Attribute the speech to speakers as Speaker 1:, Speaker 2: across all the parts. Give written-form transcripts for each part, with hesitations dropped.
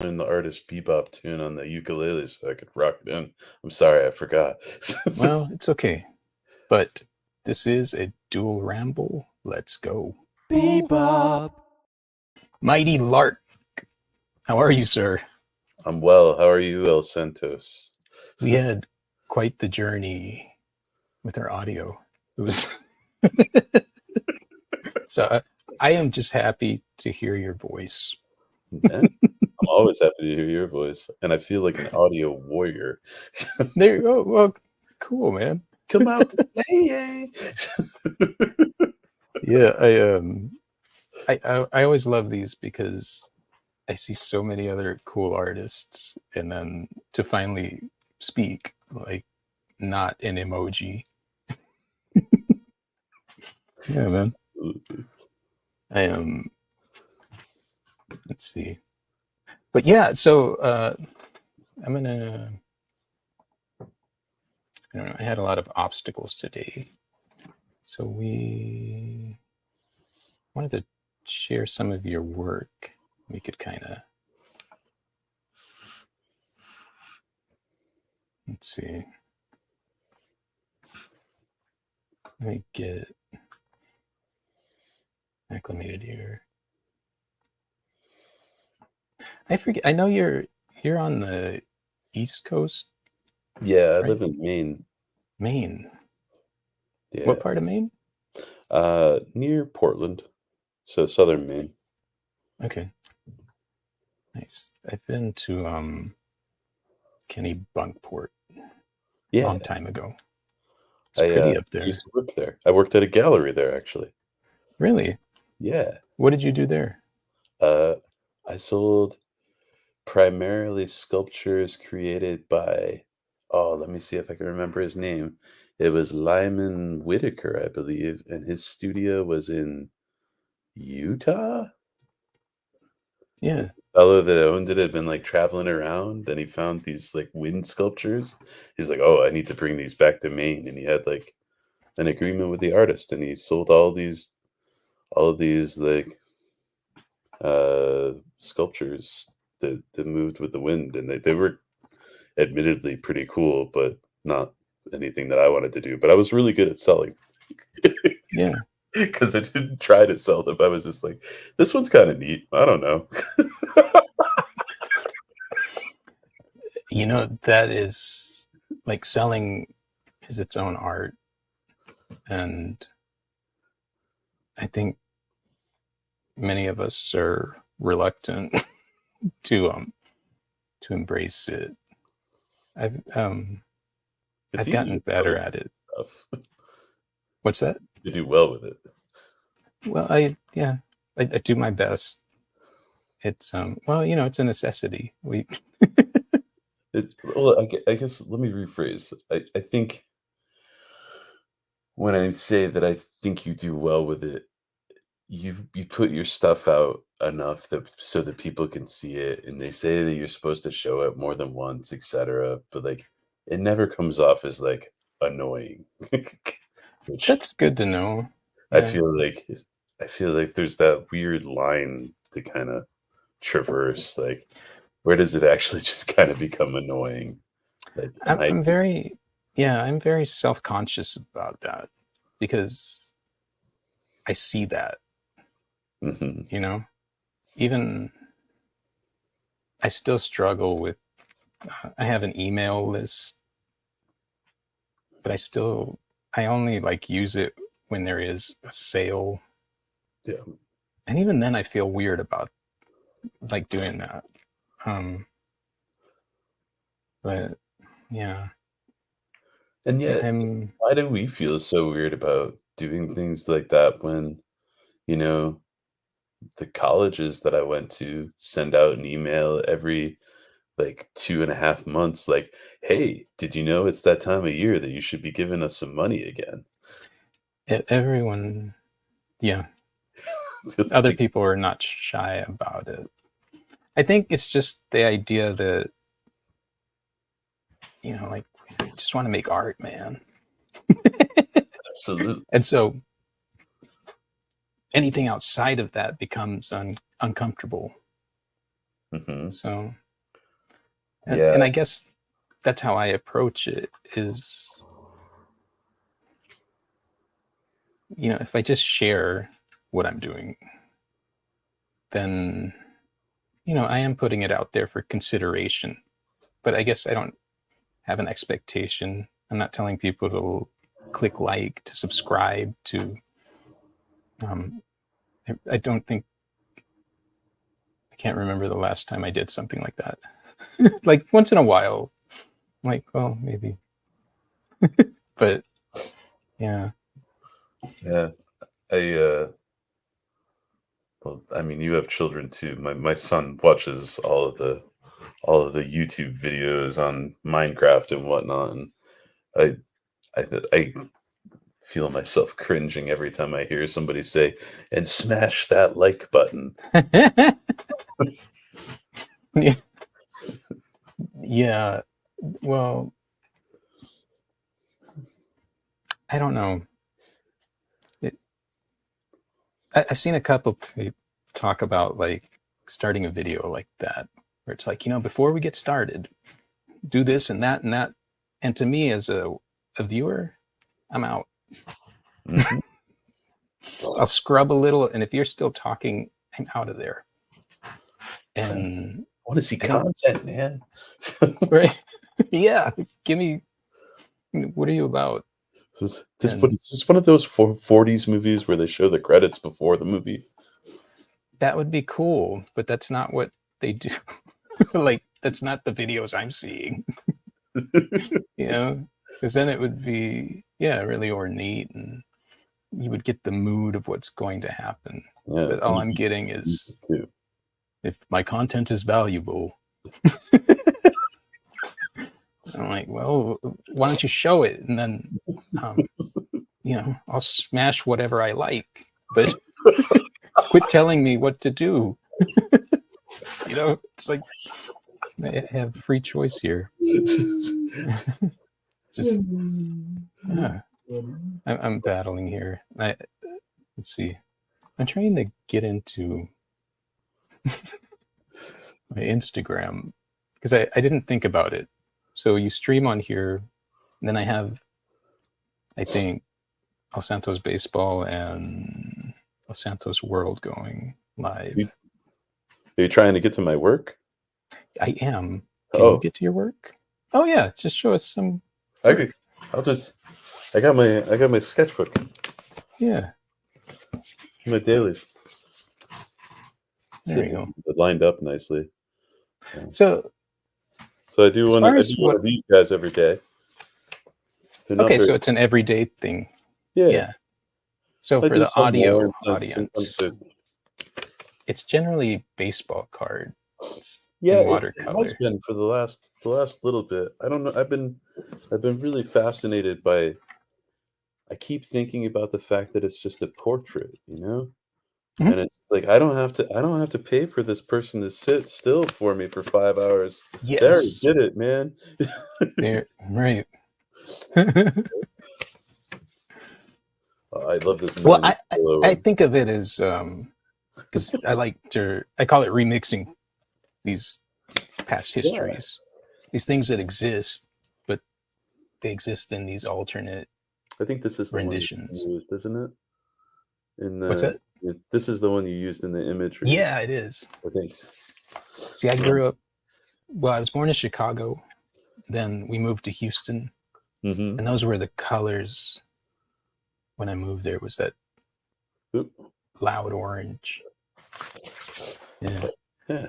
Speaker 1: learn the artist Bebop tune on the ukulele so I could rock it in. I'm sorry, I forgot.
Speaker 2: Well, it's okay. But this is a dual ramble. Let's go.
Speaker 3: Bebop.
Speaker 2: Mighty Lark, how are you, sir?
Speaker 1: I'm well. How are you, El Santos?
Speaker 2: We had quite the journey with our audio. It was so I am just happy to hear your voice.
Speaker 1: Yeah, I'm always happy to hear your voice, and I feel like an audio warrior.
Speaker 2: There you go. Well, cool, man.
Speaker 1: Come out, yay!
Speaker 2: Yeah, I always love these because I see so many other cool artists, and then to finally speak like not an emoji. Yeah, man. I am. Let's see. But yeah, so I'm gonna. I don't know. I had a lot of obstacles today, so we wanted to share some of your work. We could kind of. Let's see. Let me get acclimated here. I forget. I know you're on the East Coast,
Speaker 1: Yeah, I
Speaker 2: right?
Speaker 1: live in Maine.
Speaker 2: Maine.
Speaker 1: Yeah,
Speaker 2: What part of Maine?
Speaker 1: near Portland, so southern Maine.
Speaker 2: Okay, nice. I've been to Kennebunkport a
Speaker 1: Yeah,
Speaker 2: long time ago. It's
Speaker 1: I
Speaker 2: pretty up
Speaker 1: used
Speaker 2: there.
Speaker 1: to work there. I worked at a gallery there, actually.
Speaker 2: Really?
Speaker 1: Yeah,
Speaker 2: What did you do there?
Speaker 1: uh, I sold primarily sculptures created by, oh, let me see if I can remember his name. It was Lyman Whitaker, I believe, and his studio was in Utah.
Speaker 2: Yeah.
Speaker 1: The fellow that owned it had been like traveling around and he found these like wind sculptures. He's like, oh, I need to bring these back to Maine. And he had like an agreement with the artist and he sold all of these like sculptures that moved with the wind and they were admittedly pretty cool, but not anything that I wanted to do. But I was really good at selling
Speaker 2: Yeah.
Speaker 1: because I didn't try to sell them. I was just like, this one's kind of neat. I don't know.
Speaker 2: You know, that is like selling is its own art. And I think many of us are reluctant to to embrace it. I've um
Speaker 1: It's
Speaker 2: I've
Speaker 1: easier
Speaker 2: gotten
Speaker 1: to sell
Speaker 2: better
Speaker 1: your
Speaker 2: at it.
Speaker 1: stuff.
Speaker 2: What's that?
Speaker 1: You do well with it.
Speaker 2: Well, I do my best. It's well, you know, it's a necessity. We
Speaker 1: Well, I guess let me rephrase. I think when I say that I think you do well with it, you put your stuff out enough that so that people can see it, and they say that you're supposed to show it more than once, etc. But like, it never comes off as like annoying, which
Speaker 2: That's good to know.
Speaker 1: I
Speaker 2: Yeah.
Speaker 1: feel like I feel like there's that weird line to kind of traverse. Like, where does it actually just kind of become annoying? Like, am I
Speaker 2: I'm
Speaker 1: too?
Speaker 2: very yeah, I'm very self-conscious about that because I see that,
Speaker 1: Mhm.
Speaker 2: you know. Even I still struggle with I have an email list, but I only like use it when there is a sale.
Speaker 1: Yeah,
Speaker 2: And even then I feel weird about like doing that. Um but yeah,
Speaker 1: and
Speaker 2: see,
Speaker 1: yet,
Speaker 2: I'm
Speaker 1: why do we feel so weird about doing things like that when you know the colleges that I went to send out an email every like 2.5 months, like, "Hey, did you know it's that time of year that you should be giving us some money again?"
Speaker 2: everyone yeah, other
Speaker 1: Like,
Speaker 2: people are not shy about it. I think it's just the idea that, you know, like we just want to make art, man.
Speaker 1: absolutely.
Speaker 2: And so anything outside of that becomes uncomfortable.
Speaker 1: Mhm.
Speaker 2: So, and
Speaker 1: Yeah.
Speaker 2: I guess that's how I approach it is, if I just share what I'm doing, then, I am putting it out there for consideration. But I guess I don't have an expectation. I'm not telling people to click like, to subscribe, to, um, I don't think, I can't remember the last time I did something like that. Like once in a while, I'm like, well, maybe. But yeah.
Speaker 1: Yeah. I, well, I mean, you have children too. My son watches all of the YouTube videos on Minecraft and whatnot, and I I feel myself cringing every time I hear somebody say, "And smash that like button."
Speaker 2: Yeah. Well, I don't know. It, I've seen a couple people talk about like starting a video like that, where it's like, before we get started, do this and that and that. And to me, as a viewer, I'm out.
Speaker 1: Mhm.
Speaker 2: I'll scrub a little, and if you're still talking, I'm out of there.
Speaker 1: I
Speaker 2: And
Speaker 1: want to see
Speaker 2: I don't,
Speaker 1: content, man.
Speaker 2: right? Yeah, give me. What are you about?
Speaker 1: What
Speaker 2: And
Speaker 1: is this, one of those 40s movies where they show the credits before the movie?
Speaker 2: that would be cool, but that's not what they do. Like that's not the videos I'm seeing. you know, because then it would be, yeah, really ornate, and you would get the mood of what's going to happen.
Speaker 1: Yeah,
Speaker 2: But all I'm getting is,
Speaker 1: too.
Speaker 2: if my content is valuable, I'm like, well, why don't you show it? And then, um, I'll smash whatever I like, but quit telling me what to do. It's like I have free choice here. Just, uh, I'm battling here. Let's see. I'm trying to get into my Instagram because I didn't think about it. So you stream on here, and then I have, I think, El Santos Baseball and El Santos World going
Speaker 1: You-
Speaker 2: live.
Speaker 1: Are you trying to get to my work?
Speaker 2: I am. Can you
Speaker 1: Oh,
Speaker 2: get to your work? Oh yeah, just show us some
Speaker 1: I
Speaker 2: work.
Speaker 1: could, I'll just. I got my sketchbook,
Speaker 2: Yeah,
Speaker 1: my dailies
Speaker 2: there you
Speaker 1: sitting
Speaker 2: go.
Speaker 1: lined up nicely.
Speaker 2: So
Speaker 1: So I do
Speaker 2: as
Speaker 1: one.
Speaker 2: far
Speaker 1: I
Speaker 2: as
Speaker 1: do one
Speaker 2: what,
Speaker 1: of these guys every day. They're not
Speaker 2: okay,
Speaker 1: very.
Speaker 2: so it's an everyday thing.
Speaker 1: Yeah,
Speaker 2: Yeah. So
Speaker 1: I
Speaker 2: for
Speaker 1: do
Speaker 2: the
Speaker 1: some more,
Speaker 2: audio
Speaker 1: and sometimes
Speaker 2: audience, it's generally baseball cards
Speaker 1: yeah,
Speaker 2: in
Speaker 1: it has
Speaker 2: watercolor.
Speaker 1: been for the last little bit. I don't know. I've been really fascinated by. I keep thinking about the fact that it's just a portrait.
Speaker 2: Mhm.
Speaker 1: And it's like I don't have to pay for this person to sit still for me for 5 hours. There,
Speaker 2: Yes,
Speaker 1: did it, man.
Speaker 2: there, right.
Speaker 1: I love this
Speaker 2: Well,
Speaker 1: million
Speaker 2: I
Speaker 1: one.
Speaker 2: think of it as because I call it remixing these past
Speaker 1: Yeah,
Speaker 2: histories, these things that exist, but they exist in these alternate
Speaker 1: I think this is the one
Speaker 2: renditions.
Speaker 1: you used, isn't it? In
Speaker 2: What's
Speaker 1: the
Speaker 2: that?
Speaker 1: This is the one you used in the imagery,
Speaker 2: Yeah, it is.
Speaker 1: I think.
Speaker 2: See, I grew up. Well, I was born in Chicago. Then we moved to Houston,
Speaker 1: Mhm.
Speaker 2: and those were the colors when I moved there. Was that
Speaker 1: Oop.
Speaker 2: loud orange? Yeah.
Speaker 1: Yeah.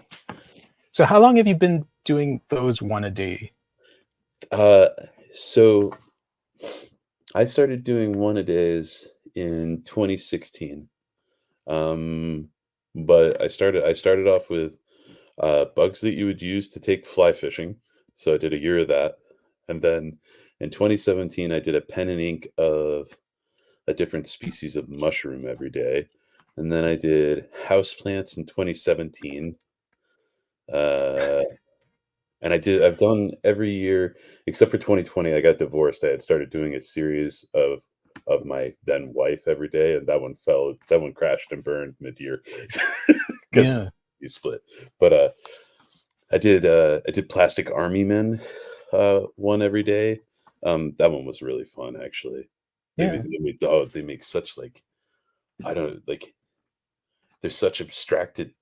Speaker 2: So, how long have you been doing those one a day?
Speaker 1: Uh, so I started doing one-a-days in 2016. Um, but I started off with bugs that you would use to take fly fishing. So I did a year of that. And then in 2017, I did a pen and ink of a different species of mushroom every day. And then I did houseplants in 2017. Uh, and I've done every year except for 2020. I got divorced. I had started doing a series of my then wife every day, and that one crashed and burned mid-year because
Speaker 2: Yeah.
Speaker 1: you split. But I did Plastic Army Men, one every day. That one was really fun, actually.
Speaker 2: Yeah.
Speaker 1: They make such, like, I don't like, they're such abstracted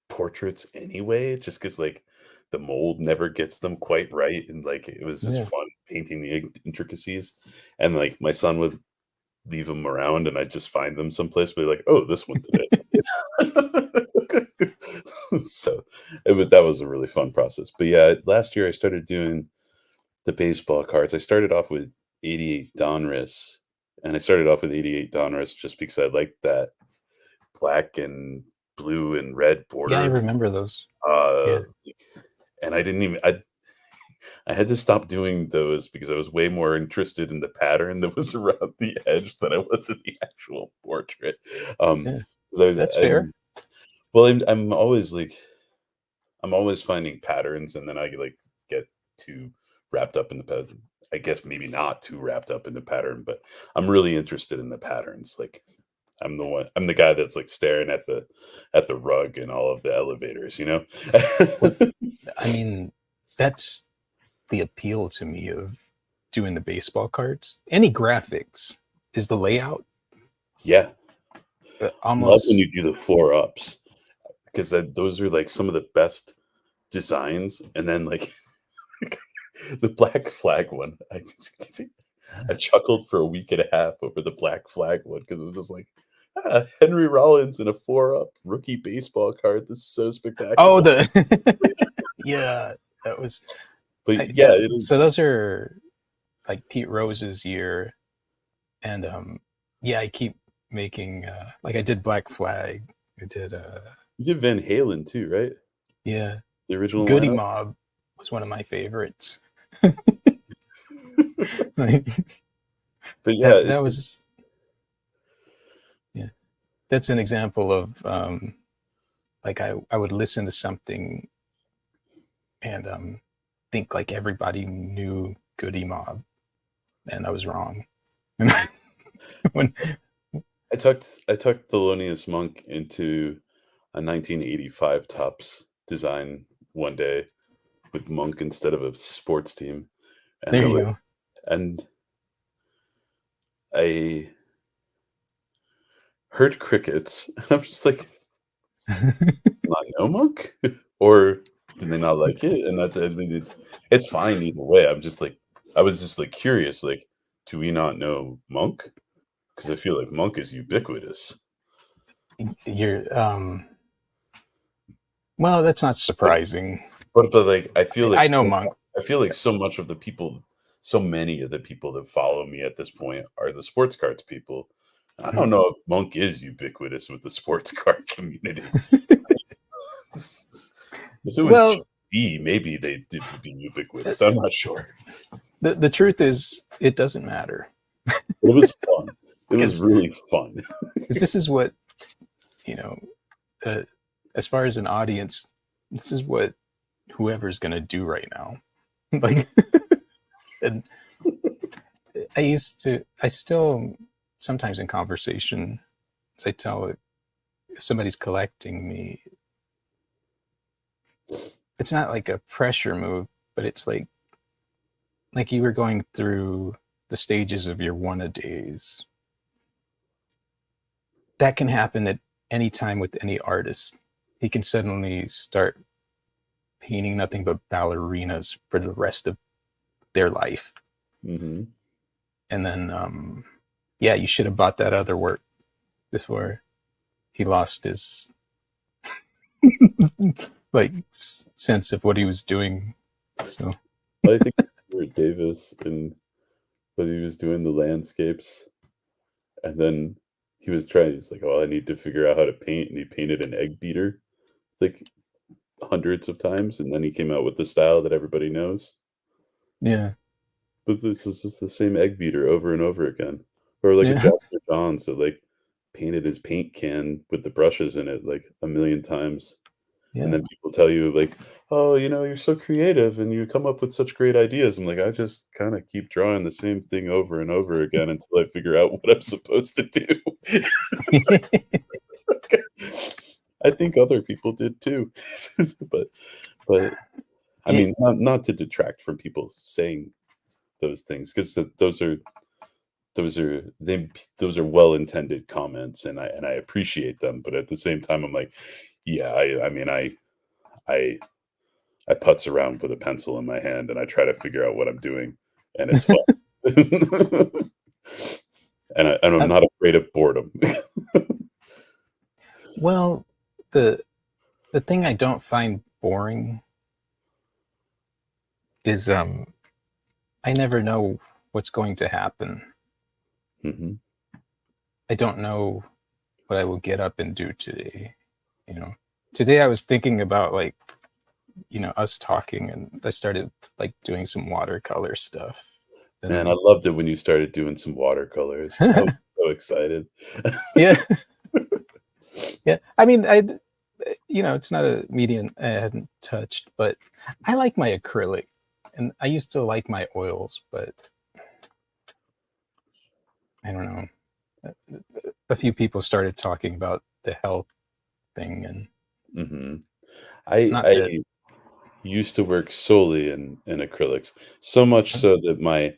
Speaker 1: portraits anyway, just because, like, the mold never gets them quite right, and, like, it was just
Speaker 2: Yeah.
Speaker 1: fun painting the intricacies, and, like, my son would leave them around, and I'd just find them someplace, be like, "Oh, this one today." So, that was a really fun process, but, yeah, last year I started doing the baseball cards. I started off with 88 Donruss, and I started off with 88 Donruss just because I liked that black and blue and red
Speaker 2: Yeah, I
Speaker 1: border,
Speaker 2: remember those.
Speaker 1: uh,
Speaker 2: Yeah.
Speaker 1: and I had to stop doing those because I was way more interested in the pattern that was around the edge than I was in the actual portrait.
Speaker 2: Yeah.
Speaker 1: 'Cause I was
Speaker 2: That's fair.
Speaker 1: well, I'm always, like, I'm always finding patterns, and then I, like, get too wrapped up in the pattern. I guess maybe not too wrapped up in the pattern, but I'm really interested in the patterns, like, I'm the guy that's, like, staring at the rug in all of the elevators, you know?
Speaker 2: What I mean, that's the appeal to me of doing the baseball cards. Any graphics is the layout,
Speaker 1: Yeah. Love when
Speaker 2: almost.
Speaker 1: you do the 4 ups, 'cause those are, like, some of the best designs, and then, like, the Black Flag one, I chuckled for a week and a half over the Black Flag one because it was just like, Henry Rollins in a 4 up rookie baseball card. This is so
Speaker 2: Oh,
Speaker 1: spectacular.
Speaker 2: the yeah, that was
Speaker 1: But yeah,
Speaker 2: that.
Speaker 1: it is.
Speaker 2: So those are like Pete Rose's year, and yeah, I keep making like I did Black Flag, I did
Speaker 1: You did Van Halen too, right?
Speaker 2: yeah,
Speaker 1: The original
Speaker 2: Goody
Speaker 1: lineup?
Speaker 2: Mob was one of my favorites. Like,
Speaker 1: But yeah,
Speaker 2: that was yeah, that's an example of like I would listen to something and think like everybody knew Goody Mob, and I was wrong. And when
Speaker 1: I tucked Thelonious Monk into a 1985 Topps design one day with Monk instead of a sports team, and
Speaker 2: there you
Speaker 1: and I heard crickets, and I'm just like,
Speaker 2: go.
Speaker 1: "Not know Monk?" Or did they not like it? And I mean, it's fine either way. I was just, like, curious, like, do we not know Monk? Because I feel like Monk is ubiquitous.
Speaker 2: You're well, that's not
Speaker 1: Like,
Speaker 2: surprising.
Speaker 1: like,
Speaker 2: I know Monk.
Speaker 1: I feel like so many of the people that follow me at this point are the sports cards people. I don't know if Monk is ubiquitous with the sports card community. If it was
Speaker 2: Well,
Speaker 1: GB, maybe they did be ubiquitous. I'm not sure,
Speaker 2: the truth is, it doesn't matter
Speaker 1: but it was fun. It was
Speaker 2: because
Speaker 1: really fun.
Speaker 2: this is what you know. Uh, as far as an audience, this is what whoever's going to do right now. Like, and I still sometimes in conversation, I tell it if somebody's collecting me, it's not like a pressure move, but it's like you were going through the stages of your one a days. That can happen at any time with any artist. He can suddenly start painting nothing but ballerinas for the rest of their life.
Speaker 1: Hmm.
Speaker 2: And then, yeah, you should have bought that other work before he lost his like sense of what he was doing. So,
Speaker 1: I think Stuart Davis, and when he was doing the landscapes, and then he's like, "Oh, I need to figure out how to paint," and he painted an egg beater, like, hundreds of times, and then he came out with the style that everybody knows.
Speaker 2: yeah,
Speaker 1: But this is just the same egg beater over and over again. Or like a
Speaker 2: yeah,
Speaker 1: Jasper Johns that, like, painted his paint can with the brushes in it, like, a million times. And
Speaker 2: yeah.
Speaker 1: then people tell you, like, "Oh, you're so creative and you come up with such great ideas." I'm like, "I just kinda keep drawing the same thing over and over again until I figure out what I'm supposed to do." I think other people did too. But but I
Speaker 2: It
Speaker 1: mean, not to detract from people saying those things, 'cause those are well-intended comments, and I appreciate them, but at the same time, I'm like, yeah, I mean, I I putz around with a pencil in my hand, and I try to figure out what I'm doing, and it's fun. And I'm
Speaker 2: um,
Speaker 1: not afraid of boredom.
Speaker 2: well, the the thing I don't find boring is I never know what's going to happen.
Speaker 1: Mhm.
Speaker 2: I don't know what I will get up and do today. You know, today I was thinking about like, us talking, and I started like doing some watercolor stuff.
Speaker 1: Man, I
Speaker 2: And
Speaker 1: loved it when you started doing some watercolors. I was so excited.
Speaker 2: yeah, yeah. I mean, it's not a medium I hadn't touched, but I like my acrylic, and I used to like my oils, but I don't know. A few people started talking about the health thing, and
Speaker 1: Mhm. I
Speaker 2: not that
Speaker 1: I used to work solely in acrylics, so much so that my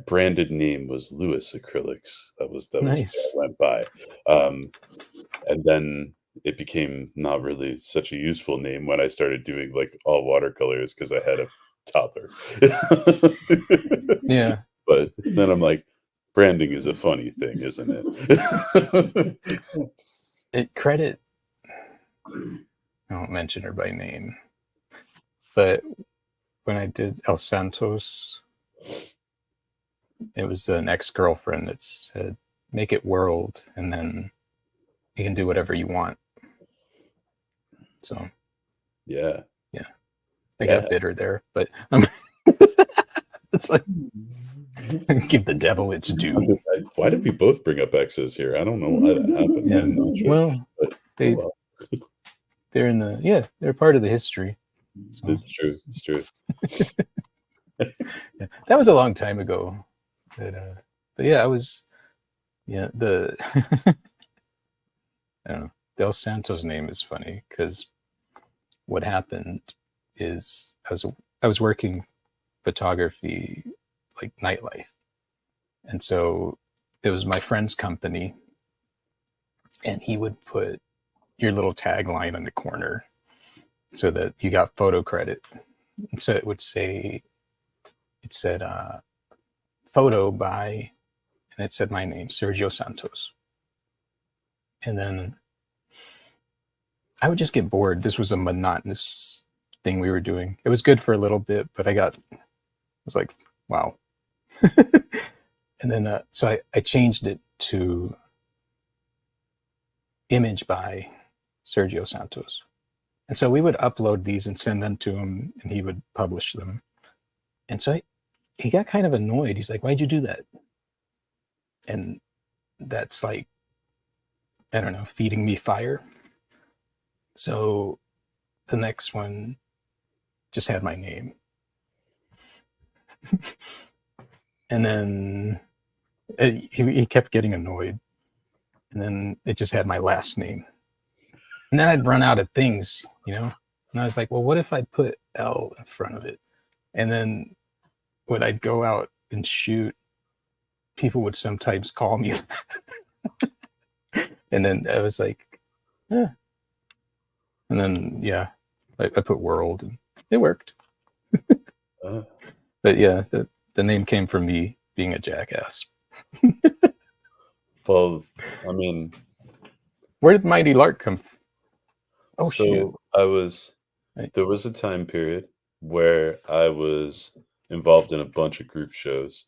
Speaker 1: branded name was Lewis Acrylics. That was what
Speaker 2: nice.
Speaker 1: I went by. Um, and then it became not really such a useful name when I started doing, like, all watercolors because I had a toddler.
Speaker 2: Yeah,
Speaker 1: But then I'm like, branding is a funny thing, isn't it?
Speaker 2: credit. I won't mention her by name, but when I did El Santos, it was an ex girlfriend that said, "Make it world, and then you can do whatever you want." So
Speaker 1: Yeah,
Speaker 2: yeah, I got
Speaker 1: yeah.
Speaker 2: bitter there, but it's like give the devil its due.
Speaker 1: Why did we both bring up exes here? I don't know why that happened.
Speaker 2: Yeah.
Speaker 1: I'm not sure,
Speaker 2: Well,
Speaker 1: but oh
Speaker 2: they
Speaker 1: well.
Speaker 2: they're in the yeah they're part of the history. So
Speaker 1: It's true, it's true.
Speaker 2: yeah, that was a long time ago. But but yeah, I was yeah the I don't know. Del Santo's name is funny because what happened is I was working photography, like nightlife, and so it was my friend's company, and he would put your little tagline in the corner so that you got photo credit. And so it would say it said photo by, and it said my name, Sergio Santos. And then I would just get bored. This was a monotonous thing we were doing. It was good for a little bit, but I was like, wow. And then so I changed it to image by Sergio Santos. And so we would upload these and send them to him, and he would publish them. And so he got kind of annoyed. He's like, "Why'd you do that?" And that's like, I don't know, feeding me fire. So the next one just had my name. And then he kept getting annoyed. And then it just had my last name. And then I'd run out of things, you know? And I was like, well, what if I put L in front of it? And then when I'd go out and shoot, people would sometimes call me. And then I was like, yeah. And then, yeah, I put world and it worked.
Speaker 1: Uh,
Speaker 2: But yeah, the name came from me being a jackass.
Speaker 1: well, I mean,
Speaker 2: Where did Mighty Lark come from? Oh, shoot.
Speaker 1: so I was
Speaker 2: Right.
Speaker 1: there was a time period where I was involved in a bunch of group shows,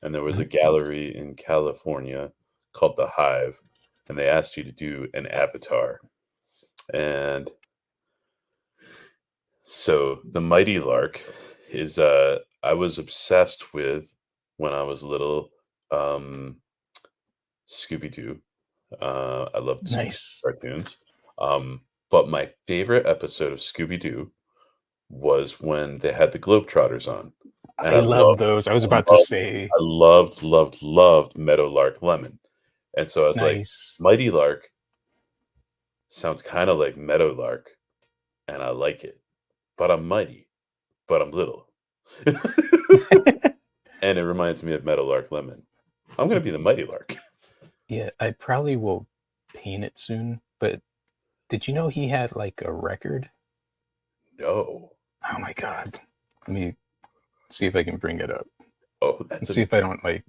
Speaker 1: and there was a
Speaker 2: Mhm.
Speaker 1: gallery in California called The Hive, and they asked you to do an avatar. And so the Mighty Lark is I was obsessed with when I was little, Scooby Doo. I loved Scooby
Speaker 2: Nice.
Speaker 1: cartoons. But my favorite episode of Scooby Doo was when they had the Globetrotters on, and
Speaker 2: I love those. I was
Speaker 1: I
Speaker 2: about to
Speaker 1: loved,
Speaker 2: say,
Speaker 1: I loved Meadowlark Lemon, and so I was like,
Speaker 2: nice.
Speaker 1: Mighty Lark sounds kind of like Meadowlark, and I like it, but I'm mighty. but I'm little. And it reminds me of Meadow Lark Lemon. I'm gonna be the Mighty Lark.
Speaker 2: Yeah, I probably will paint it soon, but did you know he had like a record?
Speaker 1: No.
Speaker 2: Oh my god. Let me see if I can bring it up
Speaker 1: Oh,
Speaker 2: and
Speaker 1: that's
Speaker 2: see
Speaker 1: a
Speaker 2: if I don't like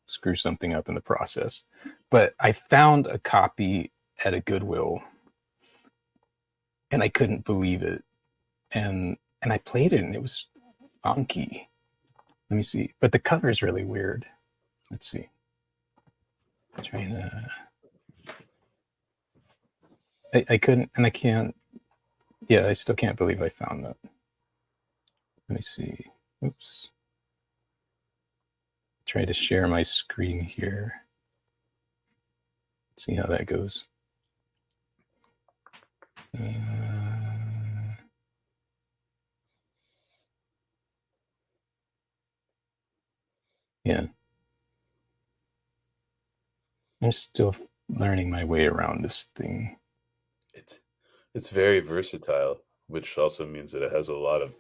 Speaker 2: screw something up in the process. But I found a copy at a Goodwill and I couldn't believe it. And I played it and it was funky. Let me see. But the cover is really weird. Let's see. I'm trying to I couldn't and I can't yeah, I still can't believe I found that. Let me see. Oops. Try to share my screen here. See how that goes. Yeah, I'm still learning my way around this thing.
Speaker 1: it's it's very versatile, which also means that it has a lot of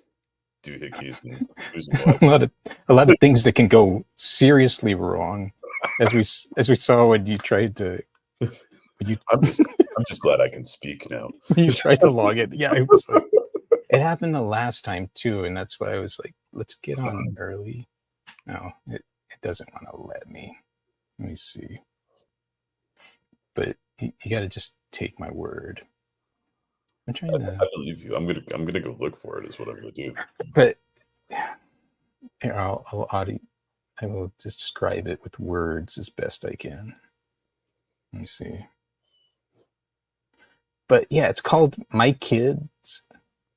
Speaker 1: doohickeys and who's and what.
Speaker 2: a lot of a lot of things that can go seriously wrong, as we saw when you tried to when you
Speaker 1: I'm just I'm just glad I can speak now.
Speaker 2: when you tried to log it. Yeah, it was like it happened the last time too, and that's why I was like, let's get on early. No, it doesn't want to let me. Let me see. But you got to just take my word. I'm trying
Speaker 1: I
Speaker 2: to,
Speaker 1: believe you. I'm gonna go look for it. Is what I'm gonna do.
Speaker 2: but here I will just describe it with words as best I can. Let me see. But yeah, it's called My Kids,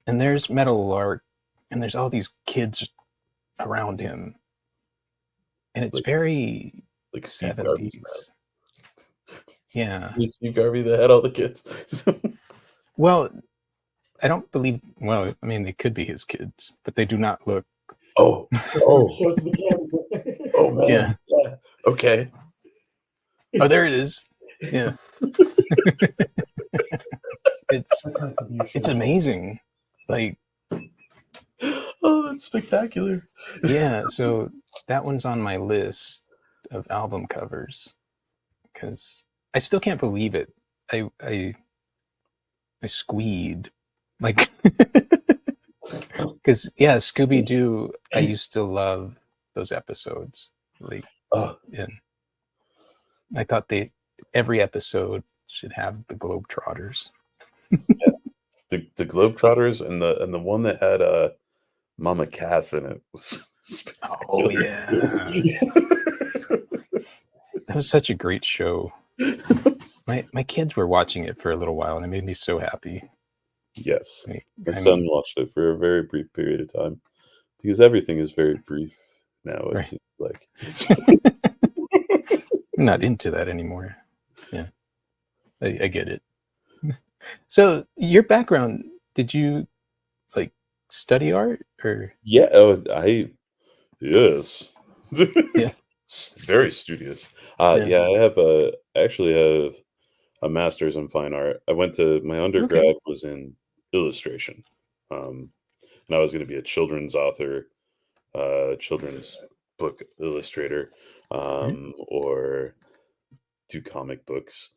Speaker 2: and there's Metal Lark, and there's all these kids around him, and it's
Speaker 1: Like
Speaker 2: very
Speaker 1: like Steve Garvey style.
Speaker 2: 70s. Yeah.
Speaker 1: It was Steve Garvey that had all the kids.
Speaker 2: Well, I don't believe. Well, I mean, they could be his kids, but they do not look.
Speaker 1: Oh, oh,
Speaker 3: Show it to the camera.
Speaker 1: oh
Speaker 2: Yeah.
Speaker 1: man. Yeah. Okay.
Speaker 2: Oh, there it is. Yeah. It's
Speaker 3: I can't believe
Speaker 2: it's
Speaker 3: this.
Speaker 2: amazing. Like,
Speaker 1: Oh, that's spectacular.
Speaker 2: yeah. So that one's on my list of album covers because I still can't believe it. I squeed like because yeah, Scooby Doo. I used to love those episodes. Like,
Speaker 1: Oh,
Speaker 2: and I thought they every episode should have the Globetrotters.
Speaker 1: the Globetrotters and the one that had Mama Cass in it was
Speaker 2: Oh
Speaker 1: spectacular
Speaker 2: yeah,
Speaker 1: too.
Speaker 2: that was such a great show. My kids were watching it for a little while, and it made me so happy.
Speaker 1: Yes.
Speaker 2: Like,
Speaker 1: My
Speaker 2: I
Speaker 1: son
Speaker 2: mean,
Speaker 1: watched it for a very brief period of time because everything is very brief now, it
Speaker 2: right?
Speaker 1: seems like.
Speaker 2: I'm not into that anymore. Yeah, I get it. So, your background, did you like study art or?
Speaker 1: Yeah, oh, yes.
Speaker 2: Yeah,
Speaker 1: Very studious.
Speaker 2: yeah.
Speaker 1: Yeah, I actually have a master's in fine art. I went to my
Speaker 2: Okay.
Speaker 1: undergrad was in illustration, and I was going to be a children's author, children's book illustrator,
Speaker 2: Right.
Speaker 1: or do comic books.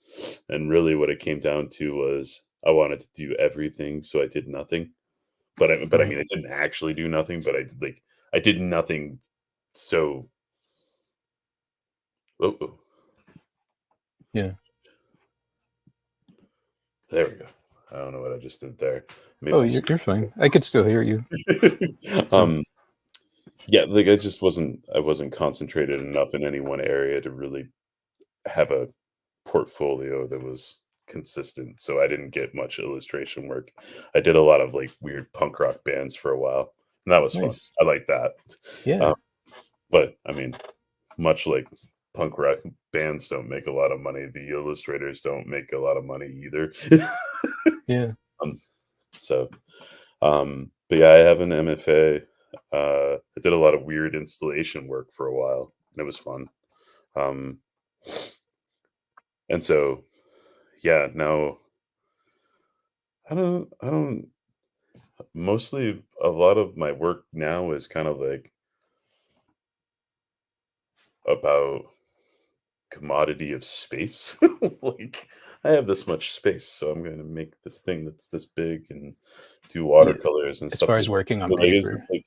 Speaker 1: And really, what it came down to was I wanted to do everything, so I did nothing. But I
Speaker 2: Right.
Speaker 1: mean, I didn't actually do nothing, but I did nothing. So oh, oh,
Speaker 2: Yeah.
Speaker 1: there we go. I don't know what I just did there.
Speaker 2: Oh,
Speaker 1: Maybe
Speaker 2: you're fine. I could still hear you. So
Speaker 1: um yeah, like I wasn't concentrated enough in any one area to really have a portfolio that was consistent. So I didn't get much illustration work. I did a lot of like weird punk rock bands for a while, and that was fun.
Speaker 2: nice.
Speaker 1: I like that.
Speaker 2: Yeah.
Speaker 1: Um, but I mean, much like punk rock bands don't make a lot of money, the illustrators don't make a lot of money either.
Speaker 2: Yeah.
Speaker 1: um, so, but yeah, I have an MFA. I did a lot of weird installation work for a while, and it was fun. Um, and so, yeah, no, I don't Mostly a lot of my work now is kind of like about commodity of space. Like, I have this much space, so I'm gonna make this thing that's this big and do
Speaker 2: Yeah,
Speaker 1: watercolors and
Speaker 2: as
Speaker 1: stuff
Speaker 2: far
Speaker 1: like
Speaker 2: as
Speaker 1: that.
Speaker 2: working on
Speaker 1: But, like,
Speaker 2: paper.
Speaker 1: it's like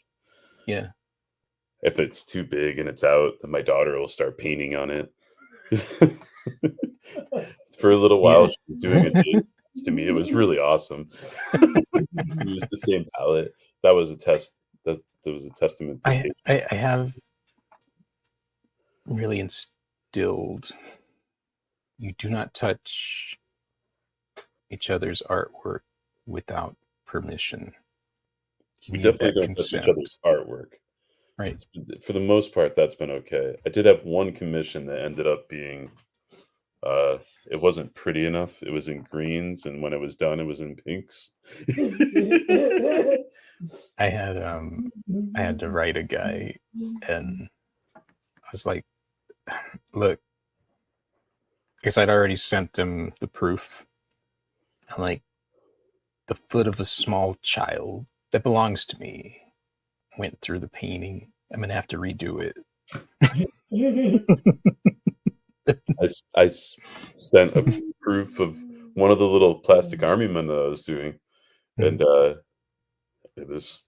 Speaker 2: Yeah.
Speaker 1: if it's too big and it's out, then my daughter will start painting on it. For a little while,
Speaker 2: Yeah.
Speaker 1: she was doing it to me. It was really awesome. We used the same palette. That was a test. That was a testament to patience.
Speaker 2: I have really instilled you do not touch each other's artwork without permission. You
Speaker 1: We
Speaker 2: need
Speaker 1: definitely
Speaker 2: that
Speaker 1: don't touch each other's
Speaker 2: consent,
Speaker 1: artwork.
Speaker 2: right?
Speaker 1: For the most part, that's been okay. I did have one commission that ended up being, uh, it wasn't pretty enough. It was in greens, and when it was done, it was in pinks.
Speaker 2: I had I had to write a guy, and I was like, look, because I'd already sent him the proof. I'm like, the foot of a small child that belongs to me went through the painting. I'm gonna have to redo it.
Speaker 1: Sent a proof of one of the little plastic army men that I was doing, and it was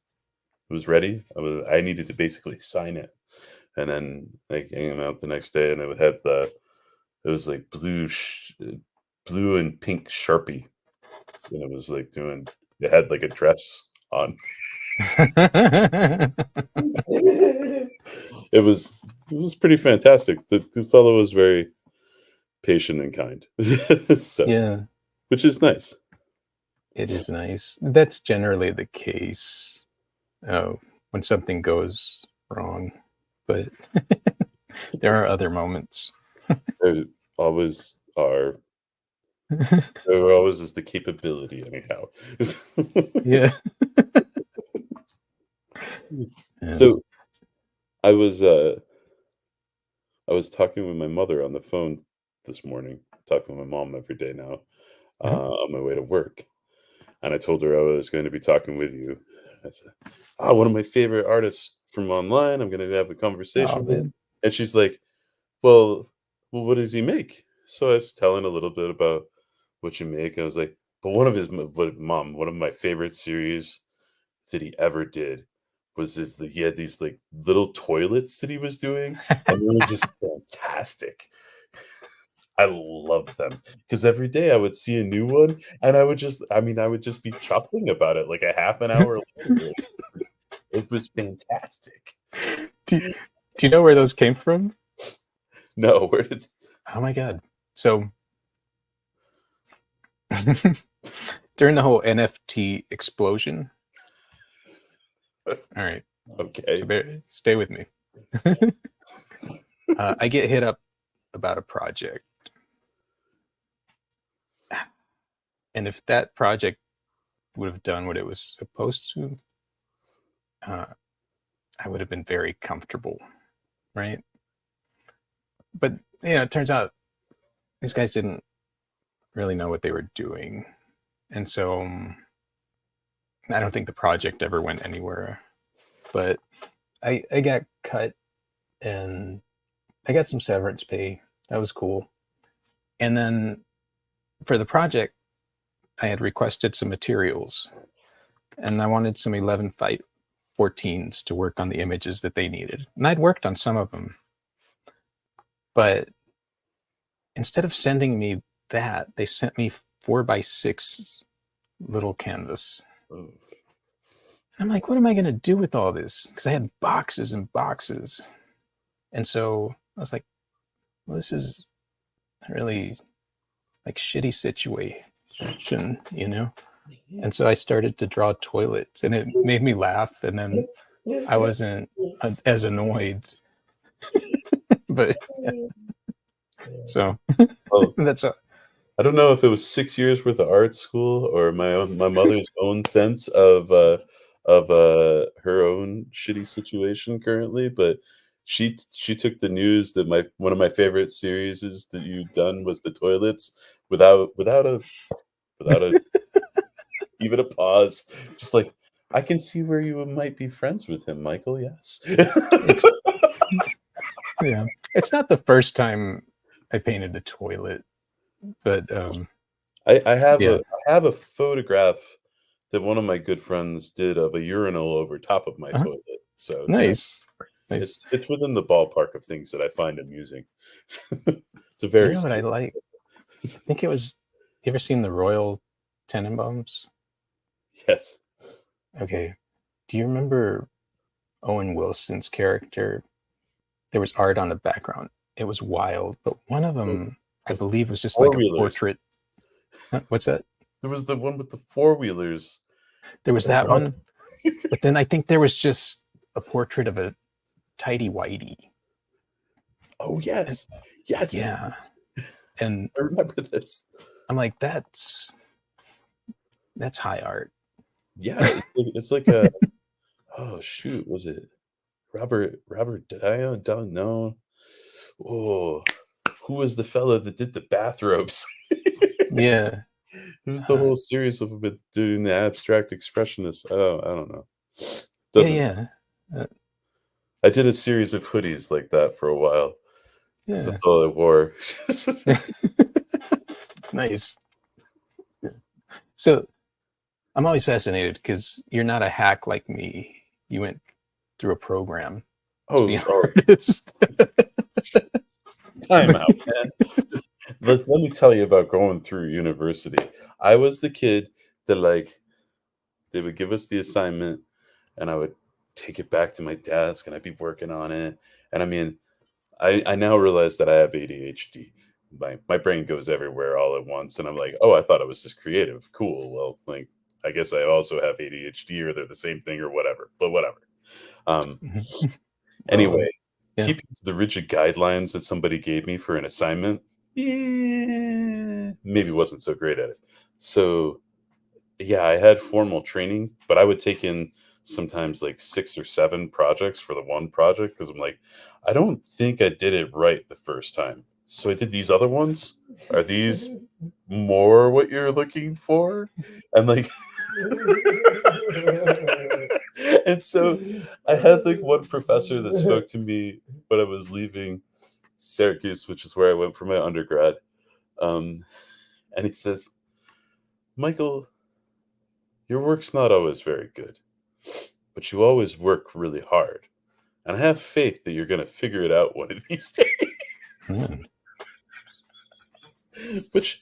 Speaker 1: it was ready. I needed to basically sign it, and then I came out the next day, and it had the it was like blue and pink Sharpie, and it was like doing it had like a dress on. It was pretty fantastic. The fellow was very patient and kind, so
Speaker 2: Yeah,
Speaker 1: which is nice.
Speaker 2: it is nice. That's generally the case when something goes wrong, but there are other moments.
Speaker 1: There always are. There always is the capability, anyhow.
Speaker 2: Yeah. Yeah.
Speaker 1: So I was uh I was talking with my mother on the phone this morning, talking with my mom every day now,
Speaker 2: Mhm.
Speaker 1: on my way to work. And I told her I was going to be talking with you. I said, "Oh, one of my favorite artists from online. I'm going to have a
Speaker 2: Oh
Speaker 1: conversation with."
Speaker 2: man.
Speaker 1: And she's like, "Well, what does he make?" So I was telling a little bit about what you make. I was like, "But one of my favorite series that he ever did was he had these like little toilets that he was doing, and they were just fantastic." I love them because every day I would see a new one, and I would just be chuckling about it like a half an hour later. It was fantastic.
Speaker 2: do, do you know where those came from?
Speaker 1: No, where did
Speaker 2: Oh my god. So during the whole NFT explosion, all right, so
Speaker 1: okay.
Speaker 2: stay with me. I get hit up about a project, and if that project would have done what it was supposed to, uh, I would have been very comfortable, right? But it turns out these guys didn't really know what they were doing, and so I don't think the project ever went anywhere. But I got cut, and I got some severance pay. That was cool. And then for the project, I had requested some materials, and I wanted some 11 Fight 14s to work on the images that they needed. And I'd worked on some of them, but instead of sending me that, they sent me 4x6 little canvas.
Speaker 1: Oh,
Speaker 2: I'm like, what am I going to do with all this? Because I had boxes and boxes. And so I was like, well, this is really like shitty situation. And so I started to draw toilets, and it made me laugh. And then I wasn't as annoyed, but so
Speaker 1: well,
Speaker 2: that's a
Speaker 1: I don't know if it was 6 years worth of art school or my mother's own sense of, her own shitty situation currently, but she took the news that my one of my favorite series is that you've done was the toilets without a without a even a pause, just like, I can see where you might be friends with him, Michael. Yes.
Speaker 2: It's yeah. It's not the first time I painted a toilet, but
Speaker 1: I
Speaker 2: yeah.
Speaker 1: have a photograph that one of my good friends did of a urinal over top of my
Speaker 2: Uh-huh.
Speaker 1: toilet. So, you know,
Speaker 2: Nice. Nice.
Speaker 1: it's within the ballpark of things that I find amusing. It's a very
Speaker 2: You know what I
Speaker 1: silly.
Speaker 2: like? I think it was. You ever seen the Royal Tenenbaums?
Speaker 1: Yes.
Speaker 2: Okay. Do you remember Owen Wilson's character? There was art on the background. It was wild, but one of
Speaker 1: The
Speaker 2: them, I
Speaker 1: the
Speaker 2: believe, was just like a
Speaker 1: four-wheelers.
Speaker 2: portrait. Huh? What's that?
Speaker 1: There was the one with the four-wheelers.
Speaker 2: There was that
Speaker 1: Across.
Speaker 2: one, but then I think there was just a portrait of a tidy whitey.
Speaker 1: Oh,
Speaker 2: And
Speaker 1: yes. Yes.
Speaker 2: yeah, and
Speaker 1: I remember this.
Speaker 2: I'm like, that's high art.
Speaker 1: Yeah, it's like a oh, shoot, was it Robert Dion? No. Oh, who was the fellow that did the bathrobes?
Speaker 2: Yeah,
Speaker 1: It was the
Speaker 2: uh,
Speaker 1: whole series of him doing the abstract expressionist. Oh, I don't know.
Speaker 2: yeah,
Speaker 1: Doesn't
Speaker 2: yeah, uh,
Speaker 1: I did a series of hoodies like that for a while because
Speaker 2: yeah.
Speaker 1: that's all I wore.
Speaker 2: Nice. So I'm always fascinated because you're not a hack like me. You went through a program to be
Speaker 1: Oh,
Speaker 2: an
Speaker 1: oh,
Speaker 2: artist.
Speaker 1: time out, man. Let me tell you about going through university. I was the kid that, like, they would give us the assignment, and I would take it back to my desk, and I'd be working on it. And I mean, I now realize that I have ADHD. My brain goes everywhere all at once, and I'm like, oh, I thought I was just creative. Cool. Well, like, I guess I also have ADHD, or they're the same thing, or whatever. But whatever. Um,
Speaker 2: Well,
Speaker 1: anyway,
Speaker 2: yeah,
Speaker 1: keeping to the rigid guidelines that somebody gave me for an assignment, maybe wasn't so great at it. So yeah, I had formal training, but I would take in sometimes like 6 or 7 projects for the one project because 'cause I'm like, "I don't think I did it right the first time. So I did these other ones. Are these more what you're looking for?" And, like and so I had, like, one professor that spoke to me when I was leaving Syracuse, which is where I went for my undergrad, um, and he says, "Michael, your work's not always very good, but you always work really hard. And I have faith that you're going to figure it out one of these
Speaker 2: mm,
Speaker 1: days." Which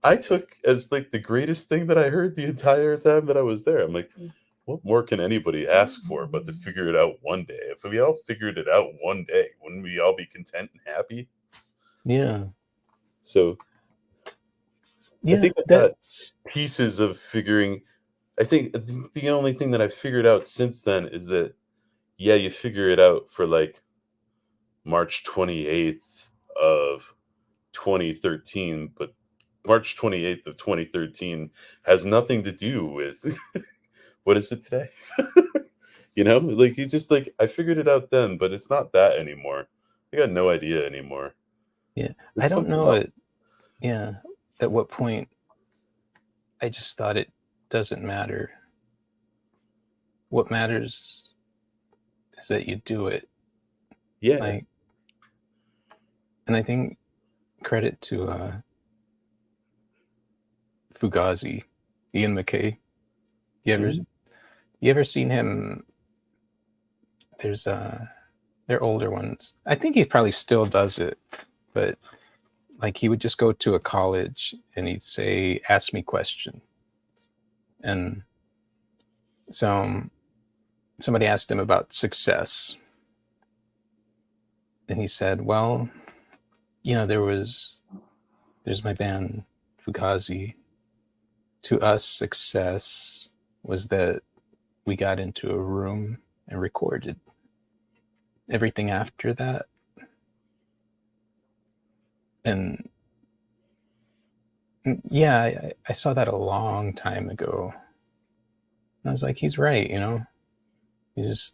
Speaker 1: I took as like the greatest thing that I heard the entire time that I was there. I'm like, what more can anybody ask for but to figure it out one day? If we all figured it out one day, wouldn't we all be content and happy?
Speaker 2: yeah,
Speaker 1: So I
Speaker 2: yeah.
Speaker 1: think I got
Speaker 2: That's
Speaker 1: pieces of figuring. I think the only thing that I figured out since then is that, yeah, you figure it out for like March 28th of 2013, but March 28th of 2013 has nothing to do with what is it today? Like you just like I figured it out then, but it's not that anymore. I got no idea anymore.
Speaker 2: yeah. I
Speaker 1: It's
Speaker 2: don't
Speaker 1: something
Speaker 2: know
Speaker 1: else.
Speaker 2: it. Yeah. At what point I just thought it doesn't matter. What matters is that you do it.
Speaker 1: Yeah.
Speaker 2: Like, and I think credit to Fugazi, Ian McKay. You ever
Speaker 1: Mhm.
Speaker 2: you ever seen him? There's they're older ones. I think he probably still does it, but like he would just go to a college and he'd say, "Ask me questions." And so somebody asked him about success, and he said, "Well, there's my band Fugazi. To us, success was that we got into a room and recorded. Everything after that, and yeah, I saw that a long time ago. And I was like, he's right, He's just,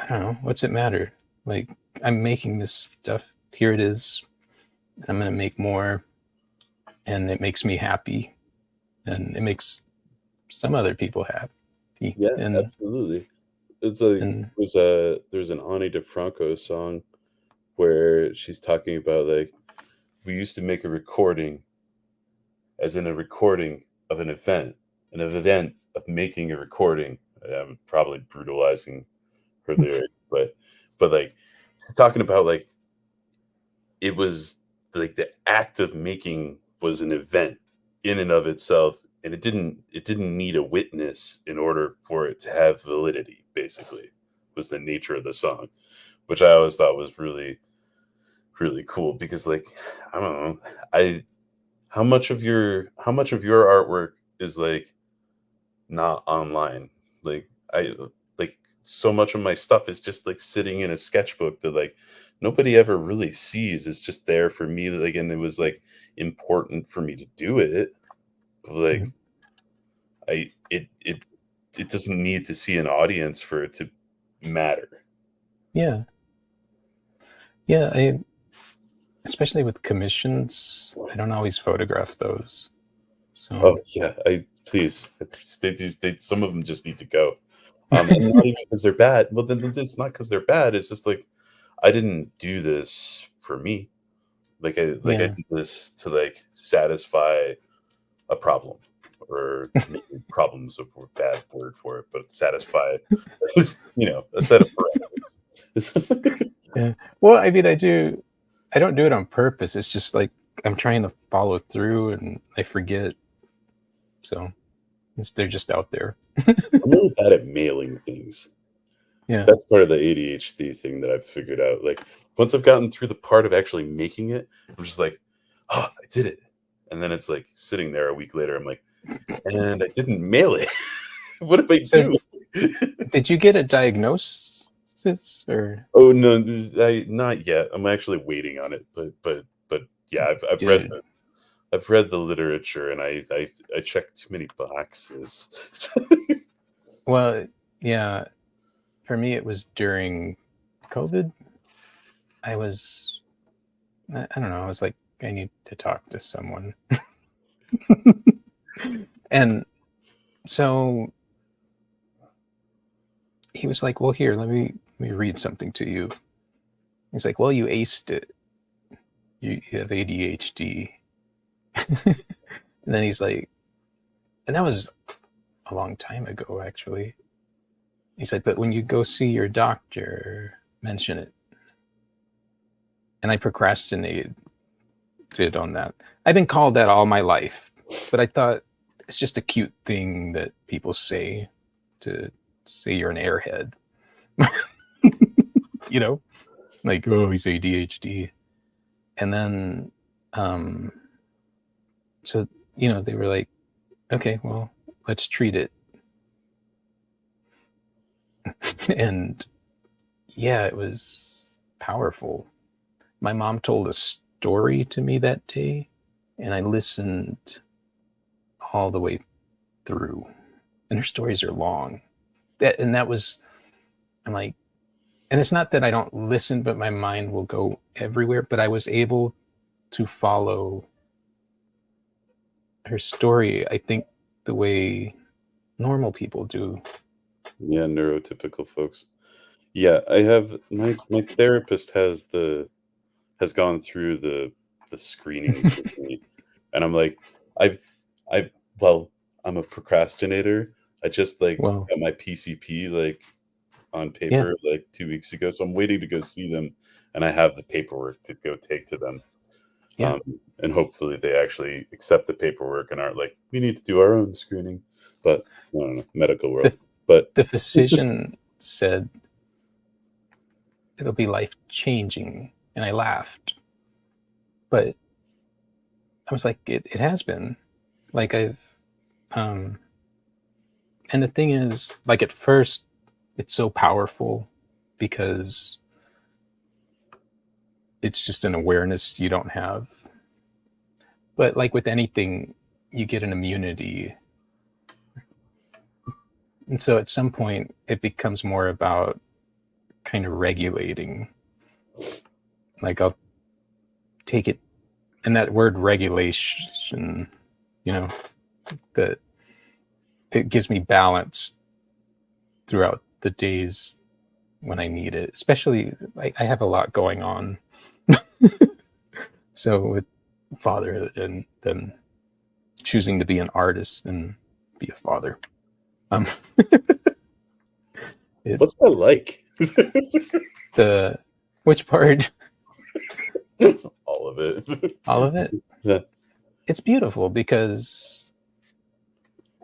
Speaker 2: I don't know, what's it matter? Like, I'm making this stuff. Here it is. I'm gonna make more, and it makes me happy, and it makes some other people have.
Speaker 1: Yeah,
Speaker 2: And
Speaker 1: absolutely. It's like
Speaker 2: and
Speaker 1: there's an Ani DeFranco song where she's talking about like we used to make a recording as in a recording of an event of making a recording. I'm probably brutalizing her lyric, but like talking about like it was like the act of making was an event in and of itself, and it didn't need a witness in order for it to have validity. Basically, was the nature of the song, which I always thought was really cool because like I don't know, I how much of your artwork is like not online. Like I like so much of my stuff is just like sitting in a sketchbook that like nobody ever really sees. It's just there for me. Like, and it was like important for me to do it. But, like
Speaker 2: Mhm.
Speaker 1: it doesn't need to see an audience for it to matter.
Speaker 2: Yeah, yeah. I especially with commissions, I don't always photograph those. So
Speaker 1: Oh yeah, I please. Some of them just need to go. And not even because they're bad. Well, then it's not because they're bad. It's just like I didn't do this for me. Like I
Speaker 2: yeah,
Speaker 1: did this to like satisfy a problem, or maybe problems of a bad word for it, but satisfy a set of parameters.
Speaker 2: yeah. Well, I mean, I do. I don't do it on purpose. It's just like I'm trying to follow through, and I forget. So they're just out there.
Speaker 1: I'm really bad at mailing things.
Speaker 2: Yeah,
Speaker 1: That's part of the ADHD thing that I've figured out. Like once I've gotten through the part of actually making it, I'm just like, oh, I did it. And then it's like sitting there a week later, I'm like, and I didn't mail it. What did I
Speaker 2: so
Speaker 1: do?
Speaker 2: did you get a diagnosis or
Speaker 1: Oh no, not yet. I'm actually waiting on it, but yeah, I've read
Speaker 2: did
Speaker 1: the literature, and I checked too many boxes.
Speaker 2: well, yeah, for me it was during COVID. I was I don't know, I was like I need to talk to someone. And so he was like, "Well, here, let me read something to you." He's like, "Well, you aced it. You have ADHD." And then he's like, and that was a long time ago actually. He's like, "But when you go see your doctor, mention it." And I procrastinated on that. I've been called that all my life, but I thought it's just a cute thing that people say to say you're an airhead, you know, like, oh, he's ADHD. And then, um, so, they were like, okay, well, let's treat it. And yeah, it was powerful. My mom told a story to me that day, and I listened all the way through. And her stories are long. That was, I'm like, and it's not that I don't listen, but my mind will go everywhere. But I was able to follow her story, I think, the way normal people do.
Speaker 1: Yeah, neurotypical folks. Yeah, I have my therapist has gone through the screenings with me, and I'm like, I I well, I'm a procrastinator. I just like
Speaker 2: Well,
Speaker 1: got my PCP like on
Speaker 2: yeah,
Speaker 1: paper like 2 weeks ago, so I'm waiting to go see them, and I have the paperwork to go take to them.
Speaker 2: yeah.
Speaker 1: Um, and hopefully they actually accept the paperwork and aren't like, we need to do our own screening. But I don't know, medical world.
Speaker 2: The
Speaker 1: But
Speaker 2: the physician said it'll be life changing, and I laughed, but I was like, it has been. Like um, and the thing is, like at first, it's so powerful because it's just an awareness you don't have. But like with anything, you get an immunity. And so at some point, it becomes more about kind of regulating. Like I'll take it, and that word regulation, you know, that it gives me balance throughout the days when I need it. Especially, I have a lot going on. So with fatherhood and then choosing to be an artist and be a father. Um,
Speaker 1: What's that like?
Speaker 2: the which part?
Speaker 1: All of it.
Speaker 2: All of it.
Speaker 1: Yeah.
Speaker 2: It's beautiful because,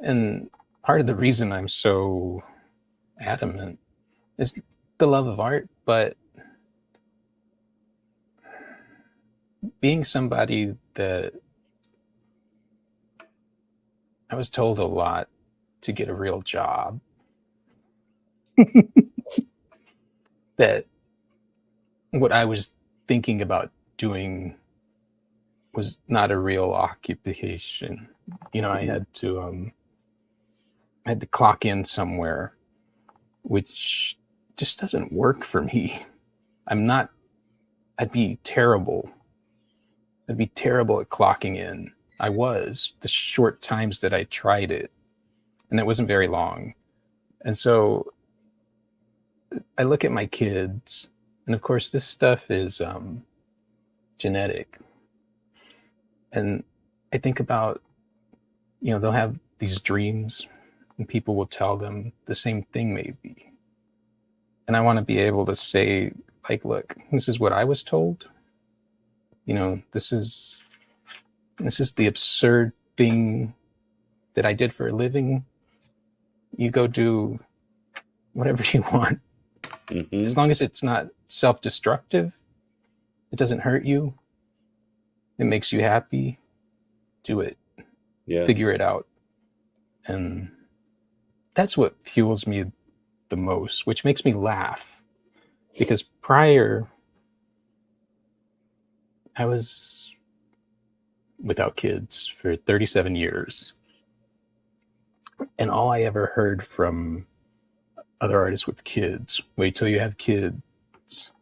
Speaker 2: and part of the reason I'm so adamant is the love of art, but being somebody that I was told a lot to get a real job, that what I was thinking about doing was not a real occupation. You know, I had to clock in somewhere, which just doesn't work for me. I'm not. I'd be terrible. I'd be terrible at clocking in. I was the short times that I tried it, and it wasn't very long. And so I look at my kids, and of course, this stuff is genetic. And I think about, they'll have these dreams, and people will tell them the same thing, maybe. And I want to be able to say, like, look, this is what I was told. This is the absurd thing that I did for a living. You go do whatever you want.
Speaker 1: Mm-hmm.
Speaker 2: As long as it's not self-destructive, it doesn't hurt you, it makes you happy, do it.
Speaker 1: Yeah.
Speaker 2: Figure it out. And that's what fuels me the most, which makes me laugh. Because prior, I was without kids for 37 years. And all I ever heard from other artists with kids, wait till you have kids,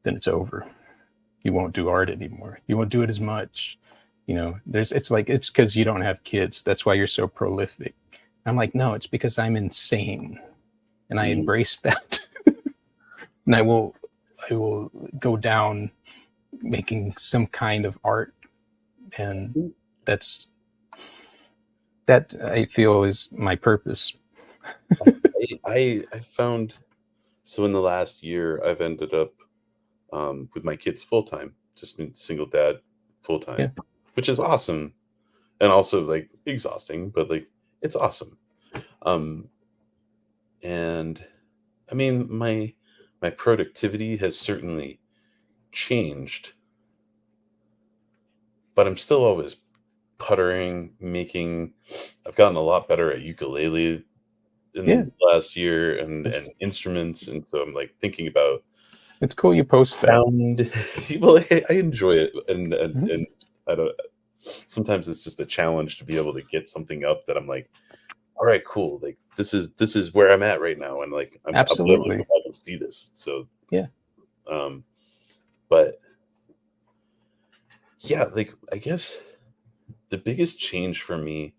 Speaker 2: then it's over. You won't do art anymore. You won't do it as much. It's because you don't have kids. That's why you're so prolific. I'm like, no, it's because I'm insane. And I embrace that. And I will go down making some kind of art. And that I feel is my purpose.
Speaker 1: I found, so in the last year I've ended up with my kids full time, just been single dad full time,
Speaker 2: Yeah.
Speaker 1: which is awesome, and also like exhausting, but like it's awesome. And I mean my productivity has certainly changed, but I'm still always puttering, making. I've gotten a lot better at ukulele in the last year and instruments, and so I'm like thinking about.
Speaker 2: It's cool you post that.
Speaker 1: Well, I enjoy it, and I don't. Sometimes it's just a challenge to be able to get something up that I'm like, all right, cool. Like this is where I'm at right now, and like I'm able to go back and see this. So
Speaker 2: yeah.
Speaker 1: But yeah, like I guess the biggest change for me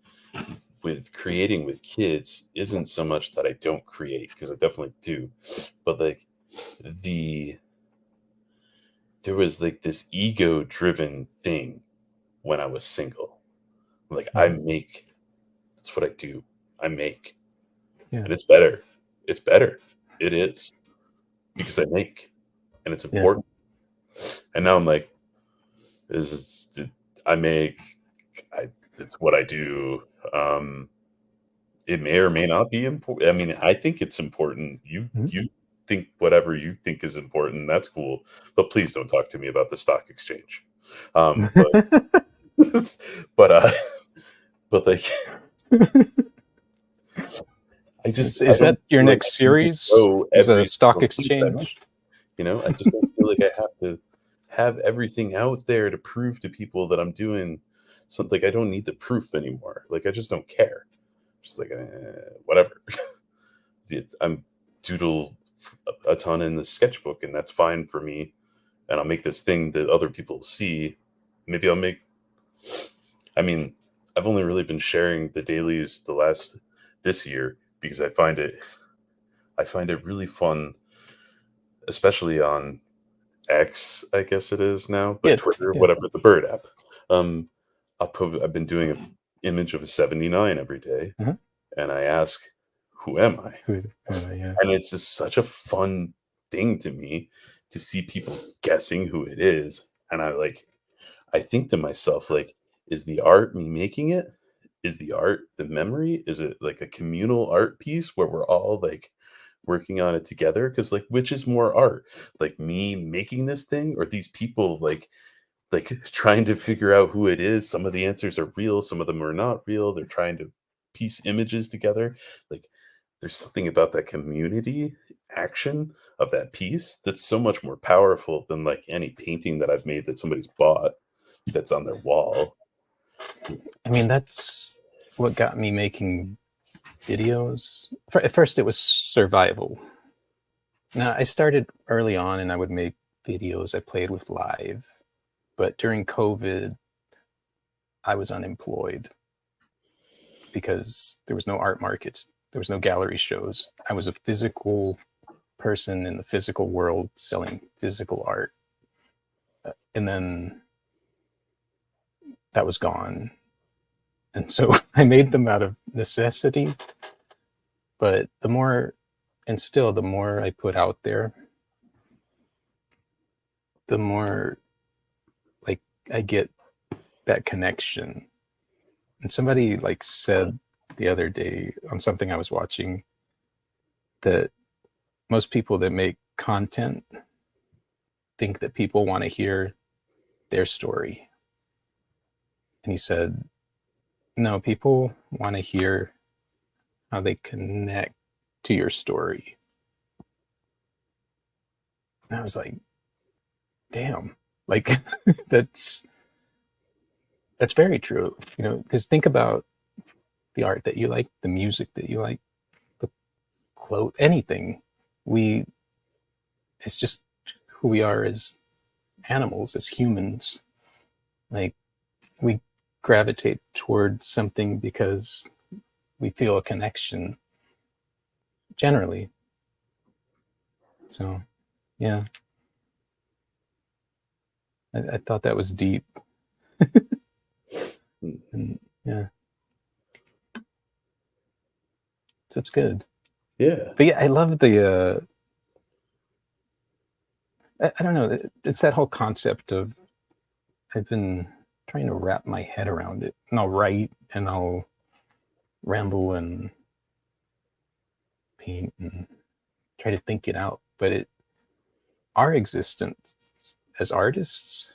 Speaker 1: with creating with kids isn't so much that I don't create, because I definitely do, but like there was like this ego driven thing when I was single. Like I make, that's what I do. I make. And it's better. It's better. It is. Because I make. And it's important. And now I'm like, I make, it's what I do. It may or may not be important. I mean, I think it's important. You think whatever you think is important. That's cool. But please don't talk to me about the stock exchange. But but like,
Speaker 2: is that your next series? Is a stock exchange?
Speaker 1: I just don't feel like I have to have everything out there to prove to people that I'm doing something. Like I don't need the proof anymore. Like I just don't care. Just like whatever. I'm doodle a ton in the sketchbook, and that's fine for me. And I'll make this thing that other people see. Maybe I mean, I've only really been sharing the dailies the last this year because I find it really fun, especially on X, I guess it is now, but
Speaker 2: Yeah,
Speaker 1: Twitter,
Speaker 2: yeah.
Speaker 1: whatever, the Bird app. Um, I've been doing an image of a 79 every day,
Speaker 2: Uh-huh.
Speaker 1: and I ask, "Who am I?"
Speaker 2: Who am I? Yeah.
Speaker 1: And it's just such a fun thing to me to see people guessing who it is, and I think to myself, like, is the art me making it? Is the art the memory? Is it like a communal art piece where we're all like working on it together? Because like, which is more art? Like me making this thing, or these people like trying to figure out who it is? Some of the answers are real, some of them are not real. They're trying to piece images together. Like, there's something about that community action of that piece that's so much more powerful than like any painting that I've made that somebody's bought that's on their wall.
Speaker 2: I mean, that's what got me making videos. At first, it was survival. Now, I started early on and I would make videos. I played with live, but during COVID, I was unemployed because there was no art markets, there was no gallery shows. I was a physical person in the physical world selling physical art. And then that was gone. And so I made them out of necessity. But the more, and still, the more I put out there, the more like I get that connection. And somebody like said the other day on something I was watching that most people that make content think that people want to hear their story. And he said, no, people want to hear how they connect to your story. And I was like, damn, like that's that's very true. You know, because think about the art that you like, the music that you like, the clothes, anything. We it's just who we are as animals, as humans. Like we gravitate towards something because we feel a connection generally. So yeah, I thought that was deep.
Speaker 1: Mm,
Speaker 2: And yeah, so it's good.
Speaker 1: yeah.
Speaker 2: But yeah, I love the I don't know, it's that whole concept of I've been trying to wrap my head around it. And I'll write and I'll ramble and paint and try to think it out. But our existence as artists,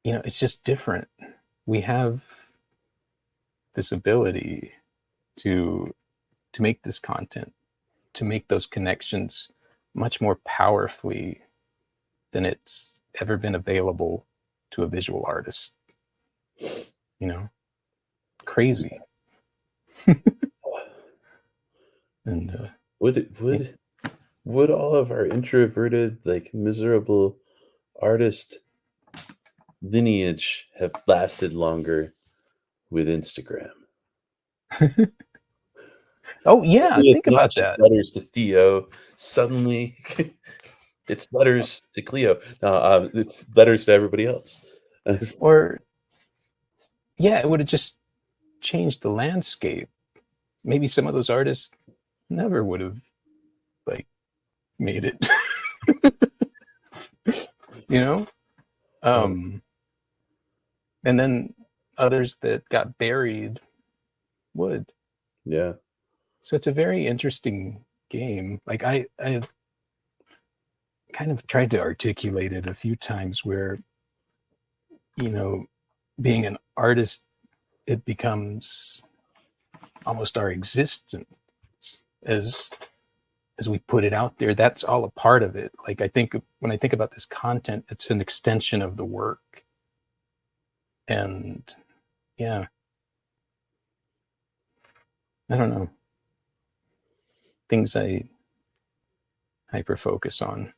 Speaker 2: you know, it's just different. We have this ability to make this content, to make those connections much more powerfully than it's ever been available to a visual artist. You know, crazy. And
Speaker 1: Would it
Speaker 2: yeah.
Speaker 1: would all of our introverted, like miserable artist lineage have lasted longer with Instagram?
Speaker 2: Oh yeah,
Speaker 1: Suddenly
Speaker 2: think
Speaker 1: it's not
Speaker 2: about
Speaker 1: just
Speaker 2: that.
Speaker 1: letters to Theo. Suddenly it's letters to Cleo. No, it's letters to everybody else.
Speaker 2: Or yeah, it would have just changed the landscape. Maybe some of those artists never would have like made it. You know,
Speaker 1: Um,
Speaker 2: um, and then others that got buried would.
Speaker 1: yeah,
Speaker 2: So it's a very interesting game. Like I kind of tried to articulate it a few times where, you know, being an artist, it becomes almost our existence as we put it out there. That's all a part of it. Like I think when I think about this content, it's an extension of the work. And yeah, I don't know. Things I hyper focus on.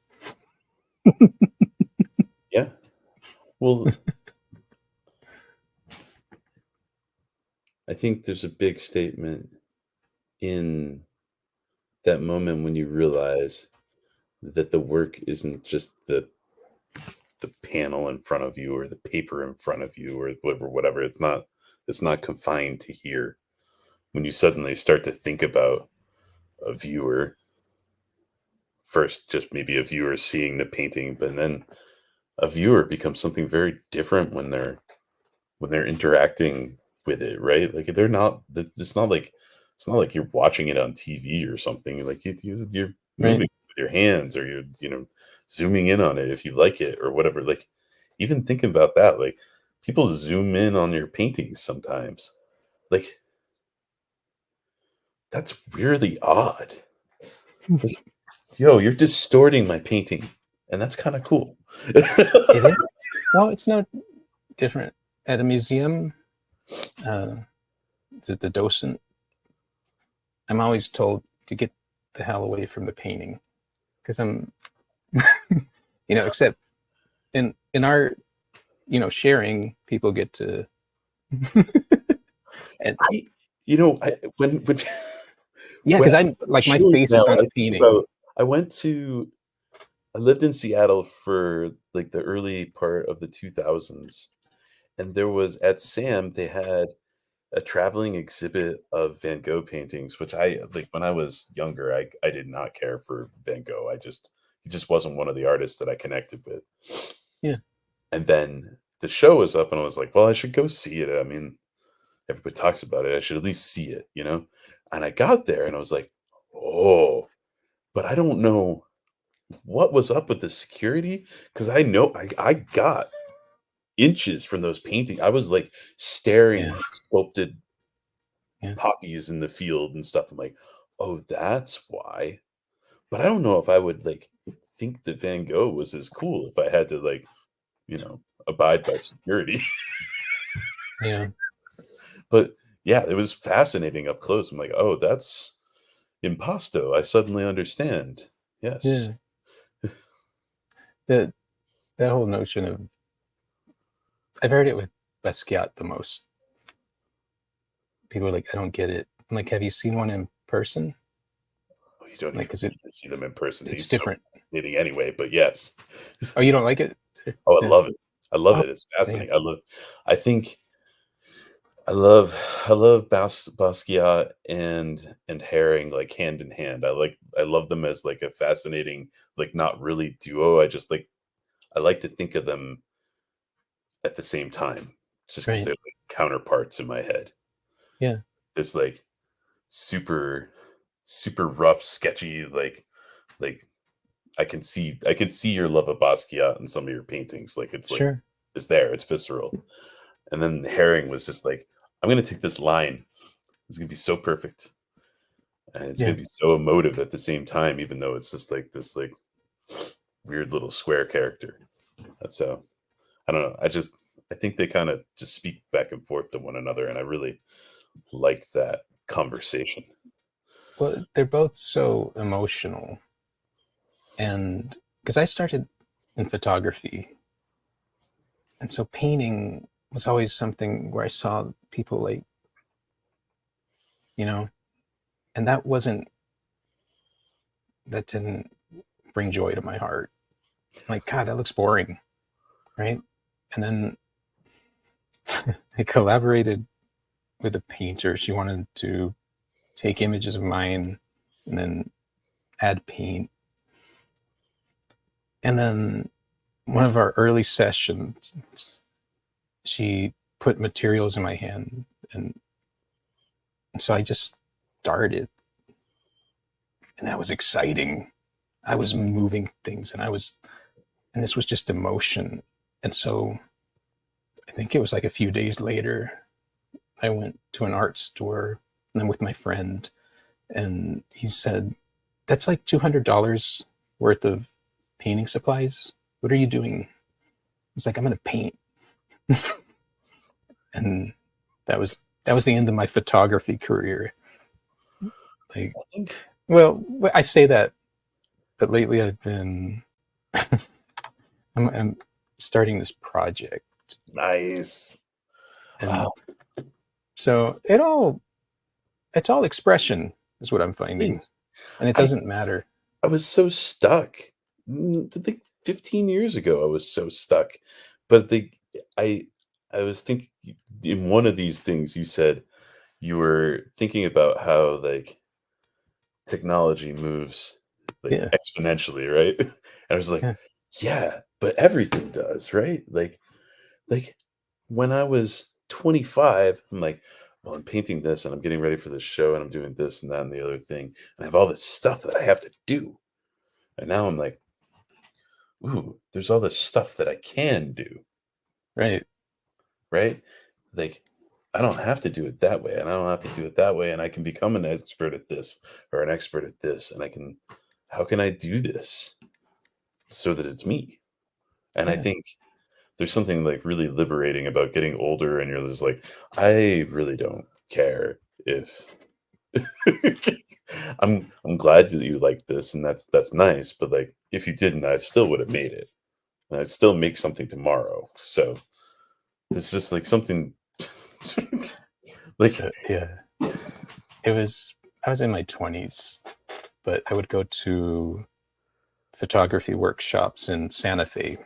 Speaker 1: yeah. Well, I think there's a big statement in that moment when you realize that the work isn't just the panel in front of you or the paper in front of you or whatever. It's not confined to here. When you suddenly start to think about a viewer, first just maybe a viewer seeing the painting, but then a viewer becomes something very different when they're interacting with it, right? Like they're not. It's not like you're watching it on TV or something. Like you're
Speaker 2: Right.
Speaker 1: moving with your hands, or you're zooming in on it if you like it or whatever. Like even thinking about that, like people zoom in on your paintings sometimes. Like that's really odd. Like, yo, you're distorting my painting, and that's kind of cool.
Speaker 2: It is. Well, it's no different at a museum. Uh, is it the docent? I'm always told to get the hell away from the painting because I'm, except in our, sharing, people get to, and
Speaker 1: I, when
Speaker 2: yeah,
Speaker 1: when
Speaker 2: because
Speaker 1: I
Speaker 2: I'm
Speaker 1: go to
Speaker 2: like my
Speaker 1: shows
Speaker 2: face
Speaker 1: now,
Speaker 2: is on
Speaker 1: I
Speaker 2: the
Speaker 1: think
Speaker 2: painting.
Speaker 1: about I lived in Seattle for like the early part of the 2000s, and there was at Sam they had a traveling exhibit of Van Gogh paintings, which I like when I was younger, I did not care for Van Gogh. He just wasn't one of the artists that I connected with.
Speaker 2: Yeah,
Speaker 1: And then the show was up and I was like, well, I should go see it. I mean, everybody talks about it. I should at least see it. And I got there and I was like, oh, but I don't know what was up with the security because I know I got inches from those paintings. I was like staring
Speaker 2: yeah,
Speaker 1: at sculpted
Speaker 2: yeah,
Speaker 1: poppies in the field and stuff. I'm like, oh, that's why. But I don't know if I would like think that Van Gogh was as cool if I had to like, abide by security.
Speaker 2: yeah,
Speaker 1: But yeah, it was fascinating up close. I'm like, oh, that's impasto. I suddenly understand. Yes.
Speaker 2: yeah. That that whole notion of I've heard it with Basquiat the most. People are like, I don't get it. I'm like, have you seen one in person?
Speaker 1: Oh, you don't
Speaker 2: Like,
Speaker 1: even
Speaker 2: because
Speaker 1: need to see them in person.
Speaker 2: it's
Speaker 1: He's so
Speaker 2: different.
Speaker 1: fascinating anyway, but yes.
Speaker 2: Oh, you don't like it?
Speaker 1: Oh, I
Speaker 2: Yeah.
Speaker 1: love it. I love
Speaker 2: Oh,
Speaker 1: it. It's
Speaker 2: man.
Speaker 1: fascinating. I think I love Basquiat and Herring like hand in hand. I love them as like a fascinating, like not really duo. I like to think of them at the same time, just because
Speaker 2: Right.
Speaker 1: they're like counterparts in my head.
Speaker 2: Yeah.
Speaker 1: This like super super rough, sketchy, like I can see your love of Basquiat in some of your paintings. Like
Speaker 2: Sure.
Speaker 1: it's there, it's visceral. And then Herring was just like, I'm gonna take this line. It's gonna be so perfect. And it's
Speaker 2: Yeah.
Speaker 1: gonna be so emotive at the same time, even though it's just like this like weird little square character. That's so I don't know. I think they kind of just speak back and forth to one another, and I really like that conversation.
Speaker 2: Well, they're both so emotional. And because I started in photography, and so painting was always something where I saw people like, you know, and that didn't bring joy to my heart. I'm like, God, that looks boring. Right. And then I collaborated with a painter. She wanted to take images of mine and then add paint. And then one of our early sessions, she put materials in my hand. And so I just started, and that was exciting. I was moving things and this was just emotion. And so I think it was like a few days later, I went to an art store and I'm with my friend, and he said, that's like $200 worth of painting supplies. What are you doing? I was like, I'm going to paint. And that was the end of my photography career. Like,
Speaker 1: I think
Speaker 2: well, I say that, but lately I've been, I'm starting this project,
Speaker 1: nice.
Speaker 2: and
Speaker 1: Wow.
Speaker 2: So it's all expression is what I'm finding,
Speaker 1: Is
Speaker 2: and it
Speaker 1: I
Speaker 2: doesn't matter.
Speaker 1: I was so stuck. Like 15 years ago, I was so stuck. But I I was thinking in one of these things you said you were thinking about how like technology moves like
Speaker 2: Yeah,
Speaker 1: exponentially, right? And I was like,
Speaker 2: yeah,
Speaker 1: yeah, but everything does, right? Like when I was 25, I'm like, well, I'm painting this and I'm getting ready for this show and I'm doing this and that and the other thing. And I have all this stuff that I have to do. And now I'm like, ooh, there's all this stuff that I can do,
Speaker 2: right.
Speaker 1: right? Like, I don't have to do it that way, and I don't have to do it that way, and I can become an expert at this or an expert at this, and how can I do this so that it's me? And I
Speaker 2: Yeah,
Speaker 1: think there's something like really liberating about getting older, and you're just like, I really don't care if I'm glad that you like this, and that's nice, but like if you didn't, I still would have made it. And I'd still make something tomorrow. So it's just like something like
Speaker 2: so yeah, it was. I was in my 20s, but I would go to photography workshops in Santa Fe,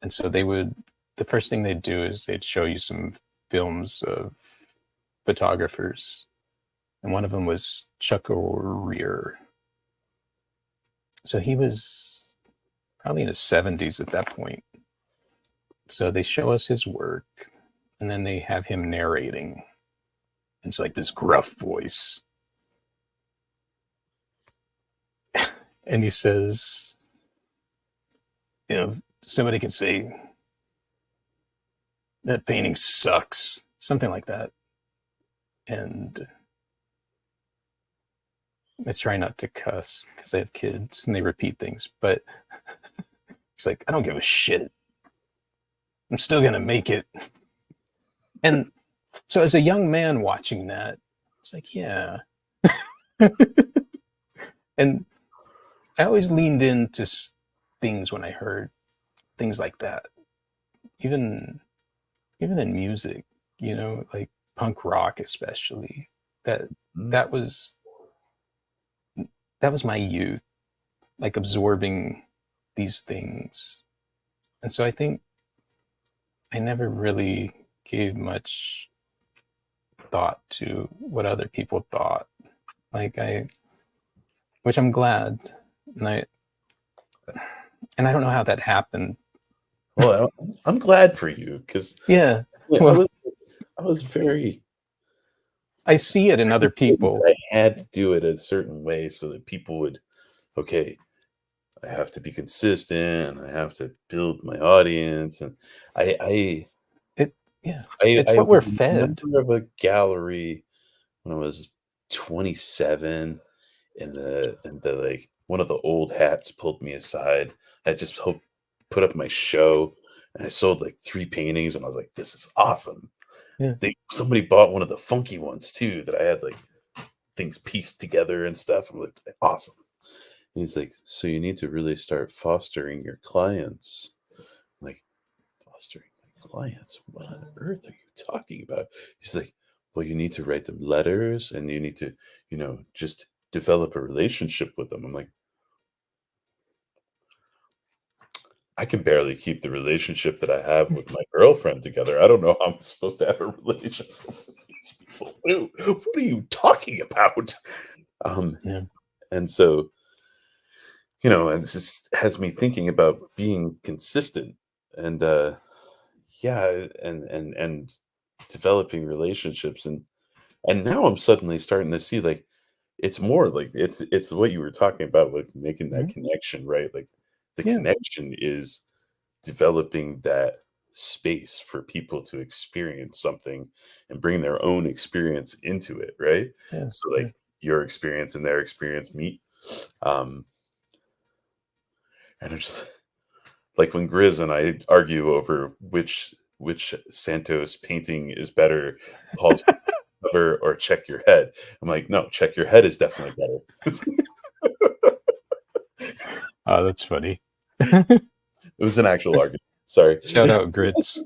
Speaker 2: and so they would. The first thing they'd do is they'd show you some films of photographers, and one of them was Chuck O'Rear. So he was probably in his 70s at that point. So they show us his work, and then they have him narrating. It's like this gruff voice. And he says, somebody can say, that painting sucks, something like that. And I try not to cuss because I have kids and they repeat things. But he's like, I don't give a shit. I'm still going to make it. And so as a young man watching that, it's like, yeah. And I always leaned into things when I heard things like that. Even even in music, like punk rock especially. That
Speaker 1: mm,
Speaker 2: that was that was my youth, like absorbing these things. And so I think I never really gave much thought to what other people thought. Like which I'm glad. And I don't know how that happened.
Speaker 1: well, I'm glad for you because
Speaker 2: Yeah.
Speaker 1: yeah,
Speaker 2: Well,
Speaker 1: I was very
Speaker 2: I see it in other people.
Speaker 1: I had to do it a certain way so that people would okay, I have to be consistent, I have to build my audience, and I
Speaker 2: It yeah. It's
Speaker 1: I
Speaker 2: what we're
Speaker 1: was a
Speaker 2: fed.
Speaker 1: member of a gallery when I was 27, and the like one of the old hats pulled me aside. I just put up my show, and I sold like 3 paintings, and I was like, "This is awesome."
Speaker 2: Yeah.
Speaker 1: Somebody bought one of the funky ones too that I had like things pieced together and stuff. I'm like, "Awesome." And he's like, "So you need to really start fostering your clients." I'm like, "Fostering my clients? What on earth are you talking about?" He's like, "Well, you need to write them letters and you need to, just develop a relationship with them." I'm like, I can barely keep the relationship that I have with my girlfriend together. I don't know how I'm supposed to have a relationship with these people too. What are you talking about? Um,
Speaker 2: Yeah.
Speaker 1: and so, and it just has me thinking about being consistent and yeah, and developing relationships and now I'm suddenly starting to see like it's more like it's what you were talking about, like making that
Speaker 2: Mhm.
Speaker 1: connection, right? Like the
Speaker 2: Yeah.
Speaker 1: connection is developing that space for people to experience something and bring their own experience into it, right?
Speaker 2: Yeah.
Speaker 1: So
Speaker 2: Yeah.
Speaker 1: like your experience and their experience meet. Um, and I'm just like when Grizz and I argue over which Santos painting is better, Paul's cover or check your head. I'm like, no, check your head is definitely better.
Speaker 2: Oh, that's funny.
Speaker 1: It was an actual argument. Sorry.
Speaker 2: Shout out grits.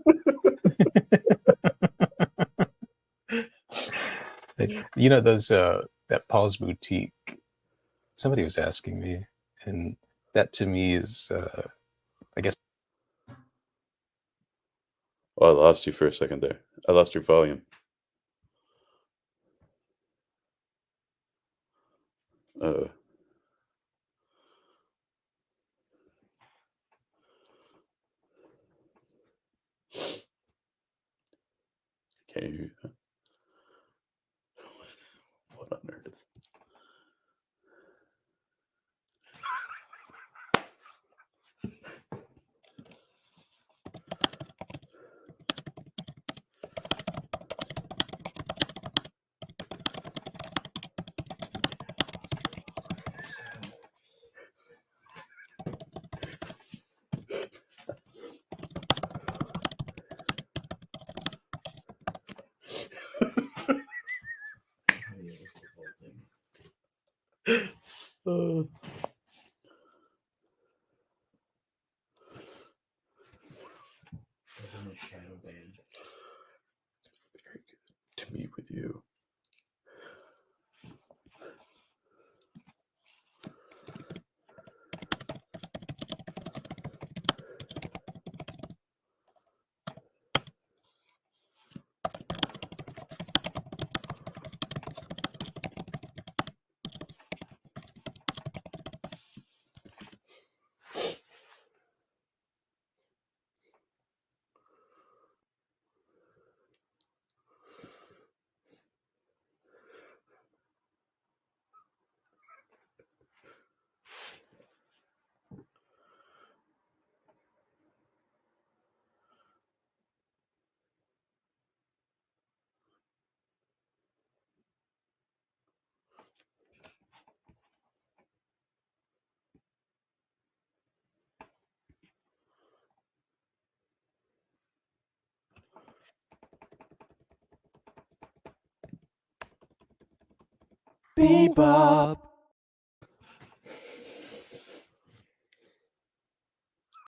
Speaker 2: You know those that Paul's Boutique. Somebody was asking me, and that to me is, I guess.
Speaker 1: Oh, I lost you for a second there. I lost your volume. Uh, can't hear you. What on earth? Uh, very good to meet with you.
Speaker 3: Bebop.